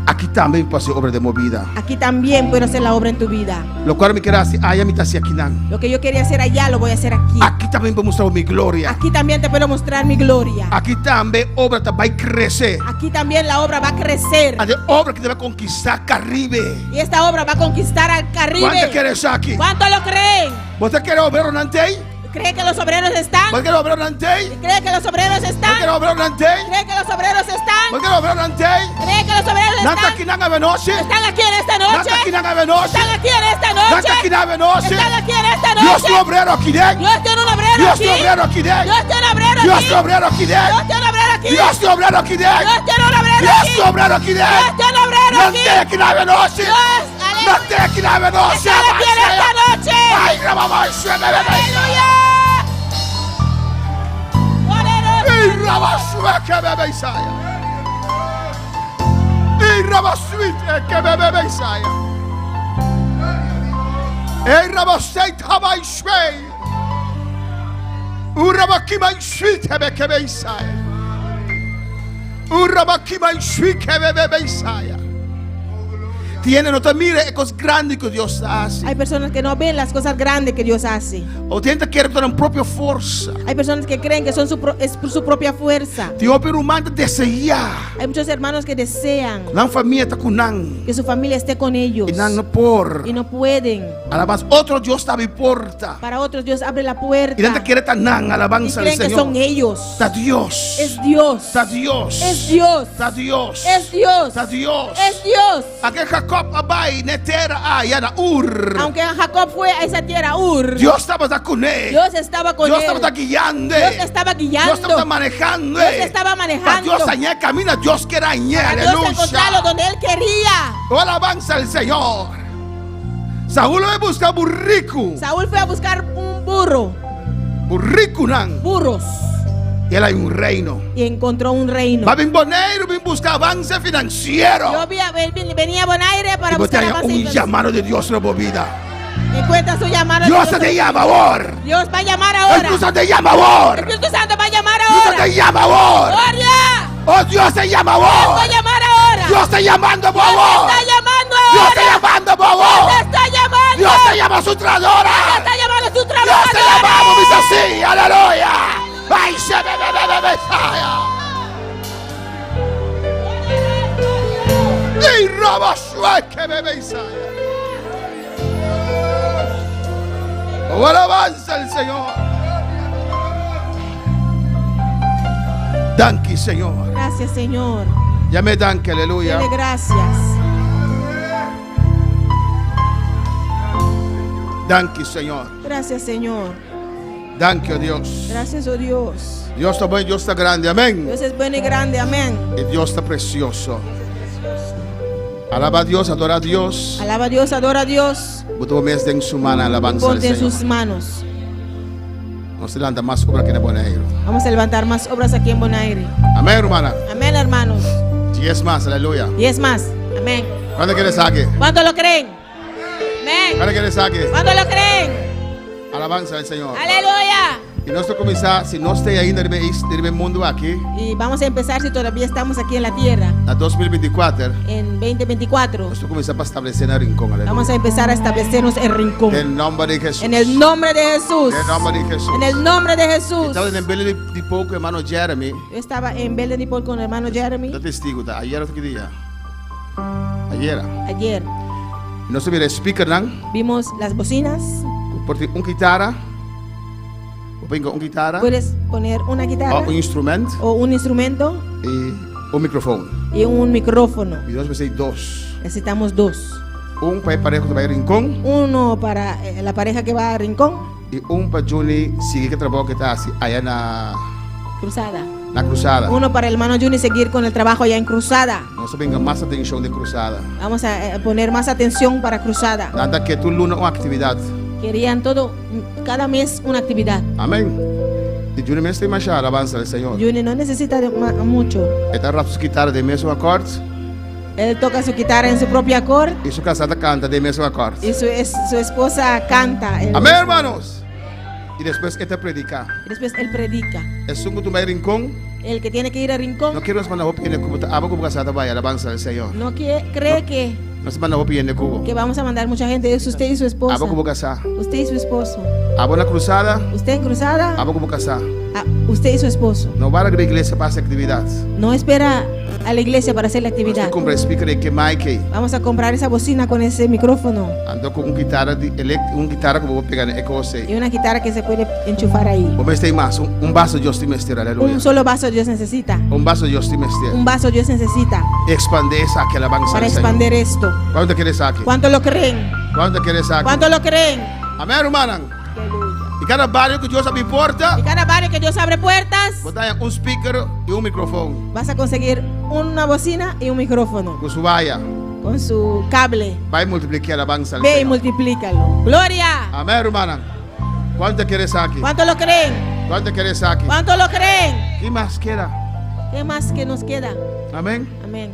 Aquí también puede ser obra de movida. Aquí también puedo hacer la obra en tu vida. Lo cual me quiere hacer allá mitad hacia aquí. Lo que yo quería hacer allá, lo voy a hacer aquí. Aquí también puedo mostrar mi gloria. Aquí también te puedo mostrar mi gloria. Aquí también obra te va a crecer. Aquí también la obra va a crecer. Hay obra que te va a conquistar Caribe. Y esta obra va a conquistar al Caribe. ¿Cuánto quieres aquí? ¿Cuánto lo creen? ¿Vos te quieres obrar nante? ¿Cree que los obreros están? ¿Vos quieres obrar nante? ¿Cree que los obreros ¿Vos están? quieres obrar nante? ¿Cree que los obreros están? ¿Vos quieres obrar nante? ¿Cree que los obreros Nata están? aquí nanga venoche. ¿Están aquí en esta noche? Nata aquí nanga venoche. ¿Están aquí en esta noche? Nata aquí nanga venoche. ¿Están aquí en esta Dios noche? tu obrero aquí de. Dios tiene un obrero Dios aquí. tu obrero aquí de. Dios tiene un obrero Dios aquí. tu obrero aquí de. Dios tiene un obrero aquí. Dios tu obrero aquí de. Dios tiene un obrero Dios aquí. tu obrero aquí de. Dios tiene un obrero aquí. Nante aquí nanga venoche. Dios, aleluya. Nante aquí nanga venoche. Están aquí en esta noche. Ay, grabamos suena bebé. Aleluya. Y rabasue que bebé Isaya. Y rabasuite que bebé Isaya. Y rabaseit habai shwei. Urabakima shwite que bebé Isaya. Urabakima shwite que bebé Isaya. Tiene, no te mire cosas grandes que Dios hace. Hay personas que no ven las cosas grandes que Dios hace. O tiene que tener una propia fuerza. Hay personas que creen que son es su propia fuerza. Dios pero humano desea. Hay muchos hermanos que desean La familia está con nan. que su familia esté con ellos Y nan no por. y no pueden. Alabanza. Otro Dios está mi puerta. Para otros Dios abre la puerta Y no te quiere tan nan. y Alabanza al creen que Señor. son ellos. Está Dios. Es Dios. Está Dios. Es Dios. Está Dios. Es Dios. Está Dios. Es Dios. Aquel Jacob abai netera ayana ur. Aunque Jacob fue a esa tierra Ur, Dios estaba con él. Dios estaba con Dios él. estaba guiando. Dios estaba guiando. Dios estaba manejando. Dios estaba manejando. Dios añade camina. Dios quiere añade. Para Dios encontrarlo donde él quería. Oh, alabanza al Señor. Saúl me busca burrico. Saúl fue a buscar un burro, Burrico nan. burros, Y él hay un reino. y encontró un reino. Va a Bonaire, me busca avance financiero. Yo venía a Bonaire para Y vos buscar tenés avance un financiero. llamado de Dios en tu vida. Encuentra su llamado. Dios te llama ahora. Dios va a llamar El ahora. Espíritu Santo te llama ahora. El Espíritu Santo va a llamar Dios ahora. te llama ahora. Gloria. Oh, Dios te llama Dios va ahora. a llamar ahora. Dios te llamando por Dios vos. te está llamando Dios te ahora. llamando por Dios vos. te está llamando. Dios te llama a su Dios traidora. está llamando a su Dios trabajo. te llamamos, dice así. Aleluya. Ay, se me. Y roba que bebé Isaya. Oh, alabanza al Señor. Danke, Señor. Gracias, Señor. Llame danke, aleluya. Dele gracias. Danke, Señor. Gracias, Señor. Danke, oh Dios. Gracias, oh Dios. Dios está bueno, Dios está grande, amén. Dios es bueno y grande. Amén. Y Dios está precioso. Alaba a Dios, adora a Dios. Alaba a Dios, adora a Dios. Buto mes en su mano, alabanza al Ponte en Señor. sus manos. No se levanta más obra que en Bonaire. Vamos a levantar más obras aquí en Bonaire. Amén, hermana. Amén, hermanos. Si es más, aleluya. Y es más. Amén. ¿Cuándo quieres saque? ¿Cuánto lo creen? Amén. ¿Cuándo quieres saque? ¿Cuánto lo creen? Alabanza al Señor. Aleluya. Y nuestro comisar, si no esté ahí en el mundo aquí, Y vamos a empezar si todavía estamos aquí en la tierra. a 2024, En 2024. nuestro comisar para establecer el rincón, aleluya. Vamos a empezar a establecernos el rincón. En el nombre de Jesús. En el nombre de Jesús. En el nombre de Jesús. En el nombre de Jesús. Estaba en el Belle de poco, hermano Jeremy. Yo estaba en Beldenipol con el hermano Jeremy No testigo, ayer o qué día. Ayer. ayer. No se mira speaker, ¿no? Vimos las bocinas. Por un guitarra. O vengo un guitarra. Puedes poner una guitarra O un instrumento. o un instrumento Y Un micrófono. y un micrófono. Y dos veces dos. Necesitamos dos. Un para el parejo que va a Rincón. Uno para la pareja que va a Rincón, Y un para Juni, sigue que trabajo que está así, allá en Cruzada. la cruzada. Uno para el hermano Juni seguir con el trabajo allá en Cruzada. No se venga más atención de cruzada. Vamos a poner más atención para Cruzada. Nada que tu luna una actividad. Querían todo, cada mes una actividad. Amén. Y Juni me está más alabanza al Señor. Juni no necesita mucho. Esta rato su guitarra de mesmo acorde. Él toca su guitarra en su propio acorde Y su casada canta de mesmo acorde. y su esposa canta. Amén, hermanos. Y después esta predica. Después él predica. Es un que tú vas a Rincón. El que tiene que ir a Rincón No quiero responder a Hopi en el cubo. Abo como casada vaya alabanza al Señor. no cree que No se manda Hopi en el cubo. vamos a mandar mucha gente. Es usted y su esposa. Abo como casada. Usted y su esposo. Abo la cruzada. Usted en Cruzada. Abo como casada. Usted y su esposo. No va a la iglesia para hacer actividad. No espera a la iglesia para hacer la actividad. Compra speaker de que Mike. Vamos a comprar esa bocina con ese micrófono Ando con un guitarra como voy a pegar en eco. y una guitarra que se puede enchufar ahí. O me esté más. Un vaso Dios te mestir. Aleluya. Un solo vaso Dios necesita. Un vaso Dios te mestir. Un vaso Dios necesita Expande esa que alabanza para al Señor. expandir esto. ¿Cuánto quieres aquí? ¿Cuánto lo creen? ¿Cuánto quieres aquí? ¿Cuánto lo creen? Amén, hermana. Aleluya. Y cada barrio que Dios abre puerta, Y cada barrio que Dios abre puertas, botar un speaker y un micrófono. vas a conseguir una bocina y un micrófono Con su vaya. con su cable. Va y multiplica alabanza al Ve y Señor. multiplícalo. Gloria. Amén, hermana. ¿Cuánto quieres aquí? ¿Cuánto lo creen? ¿Cuánto quieres aquí? ¿Cuánto lo creen? ¿Qué más queda? ¿Qué más que nos queda? Amén. Amén.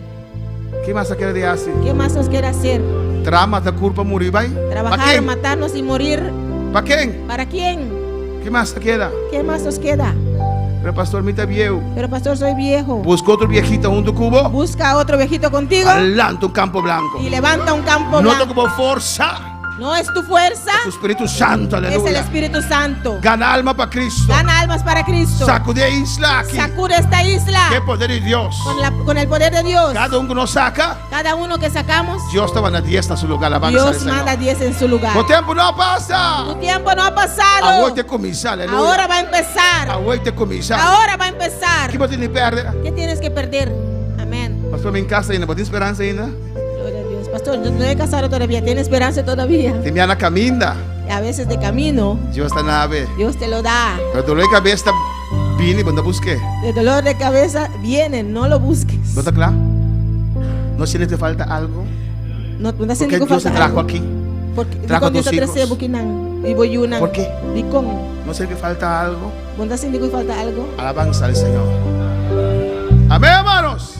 ¿Qué más queda de hacer? ¿Qué más nos queda hacer? Trama de culpa morir, ¿vai? ¿Para Trabajar, quién? matarnos y morir. ¿Para quién? ¿Para quién? ¿Qué más queda? ¿Qué más nos queda? Pero pastor, mita viejo. Pero pastor, soy viejo. Busca otro viejito junto cubo. Busca a otro viejito contigo Adelante un campo blanco. y levanta un campo No blanco. te como fuerza. No es tu fuerza, Tu Espíritu Santo, es el aleluya. Espíritu Santo. Gana alma para Cristo. Gana almas para Cristo. Sacude isla aquí. Sacude esta isla Qué poder de Dios. con el poder de Dios. Cada uno que nos saca, Cada uno que sacamos, Dios estaba en la diestra en su lugar. Alabanza al Dios Señor. manda 10 en su lugar. O tiempo no pasa. Tu tiempo no ha pasado. Ahora te comienza, aleluya. Ahora va a empezar. Ahora te comienza. Ahora va a empezar. ¿Qué vas a perder? ¿Qué tienes que perder? Amén. Pastor, en casa ainda, ¿tienes esperanza ainda? Gloria a Dios. Pastor, no he casado todavía. ¿Tiene esperanza todavía? Te me la caminda. A veces de camino, Dios está nave. Dios te lo da. Pero dolor de cabeza viene cuando busque. El dolor de cabeza viene, no lo busques. ¿No está claro? ¿No sientes que te falta algo? No ¿Por siento qué que Dios te falta trajo algo. aquí? Porque Trajo a Dios tus te trajo hijos. Bukinan y Boyunan. ¿Por qué? Dikon. ¿No sientes que falta algo? ¿Bunda sindico y falta algo? Alabanza al Señor. Amén, hermanos.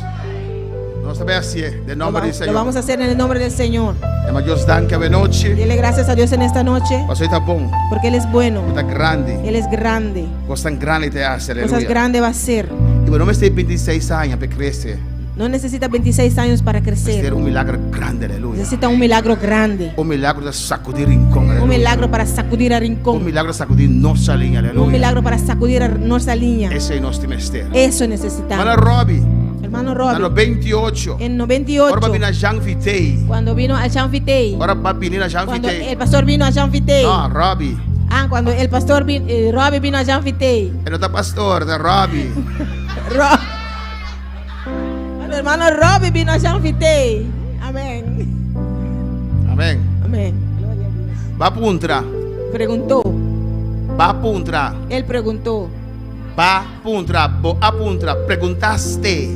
No se ve así, de nombre del Lo Señor. vamos a hacer en el nombre del Señor. Llama Dios dan que noche. Dile gracias a Dios en esta noche, Pastor está bom, porque Él es bueno. está grande. Él es grande. Cosas grandes te hace, Cosas aleluya. grandes va a hacer. Y bueno, me estoy 26 años para crecer. No necesita 26 años para Hacer crecer. un milagro grande, aleluya. Necesita un milagro grande. Un milagro de sacudir rincón, aleluya. Un milagro para sacudir a Un Rincón. milagro de sacudir nuestra línea, aleluya. Un milagro para sacudir a nuestra línea. Ese es nuestro misterio. Eso Hermano necesitamos. Robbie, Hermano a Rob, los 28. en Ahora va a 98, venir a Jean Vitei. cuando vino a Jean Vitei, Ahora va a venir a Jean cuando Vitei. el pastor vino a Jean Vitei, No, Robbie. cuando el pastor Robbie vino a Jean Vitei, Él no está pastor, de Robbie. Cuando el hermano Robbie vino a Jean Vitei, amén, Amén. amén, gloria a Dios. Va a puntra. Preguntó, Va a puntra. él preguntó, Va a puntra. Bo a puntra. Preguntaste.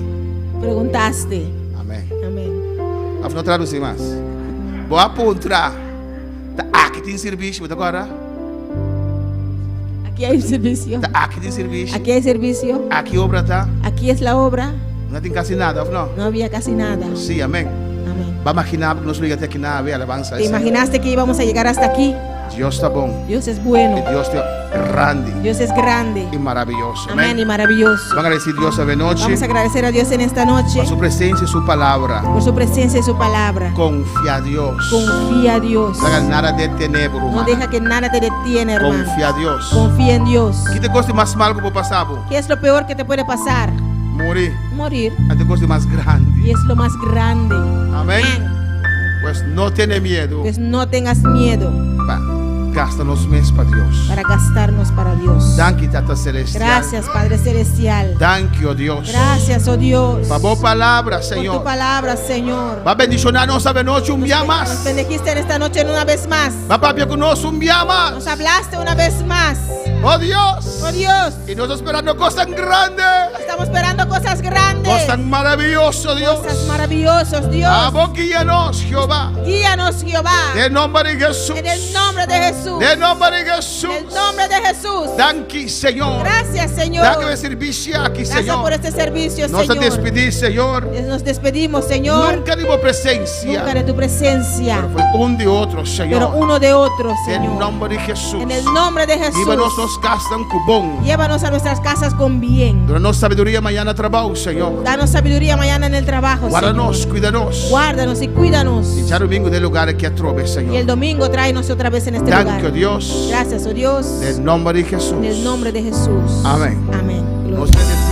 preguntaste, Amén. amén. Vamos a traduzir más. Bo a puntra. Aqui tem serviço, agora. Aquí hay servicio, Aqui tem serviço. aquí hay servicio, Aqui obra tá. aquí es la obra, Não tem quase nada, não? no había casi nada, Sim, amém. amén. Va a imaginar que nos liga até aqui na ave, alabanza. ¿Te imaginaste que íbamos a llegar hasta aquí? Dios está bom. Dios es bueno, E Dios é grande Dios es grande, e maravilhoso. amén, y Amém. maravilloso. Vamos a agradecer a Dios esta noche Vamos a agradecer a Dios en esta noche por su presencia y su palabra. por su presencia y su palabra. Confía a Dios. Confía a Dios. No haga nada de tenebro, No hermano. deja que nada te detiene, hermano. Confía a Dios. Confía en Dios. ¿Qué te coste más mal que puede pasar? ¿Qué es lo peor que te puede pasar? Morir. Morir. ¿Qué te coste más Y grande? es lo más grande. Amén. Pues no tiene miedo. Pues no tengas miedo. Va. gastar los meses para Dios. para gastarnos para Dios. Thank you, Tata Celestial. Gracias, Padre Celestial. Thank you, Dios. Gracias, oh Dios, Por tu palabra, por tu Señor. palabra, Señor. Va a bendicionarnos a noche un día Nos más. bendijiste en esta noche una vez más. Va a papi con nosotros un día más. Nos hablaste una vez más. Oh Dios. Oh Dios, Y nosotros esperando cosas grandes. estamos esperando cosas grandes. Cosas maravillosas, Dios. Cosas maravillosas, Dios. Guíanos, Jehová. Guíanos, Jehová. En el nombre de Jesús. En el nombre de Jesús. En el nombre de Jesús. En el nombre de Jesús. Thank you, Señor. Gracias, Señor. Thank you, servicio aquí, Gracias Señor. por este servicio, Nos Señor. despedir, Señor. Nos despedimos, Señor. Nunca de tu presencia. Nunca de tu presencia, Fue un de otro, pero Señor. uno de otro, En el Señor. nombre de Jesús. En el nombre de Jesús. Llévanos nos casas un cubón. Llévanos a nuestras casas con bien. Danos sabiduría mañana trabajo, Señor. Danos sabiduría mañana en el trabajo, Guárdanos, Señor. cuídanos. Guárdanos y cuídanos. Y ya domingo del lugar que atrove, Y el Señor. domingo tráenos otra vez en este Thank you, lugar. Dios. Gracias, oh Dios. En el nombre de Jesús. En el nombre de Jesús. Amén. Amén. Gloria. Nos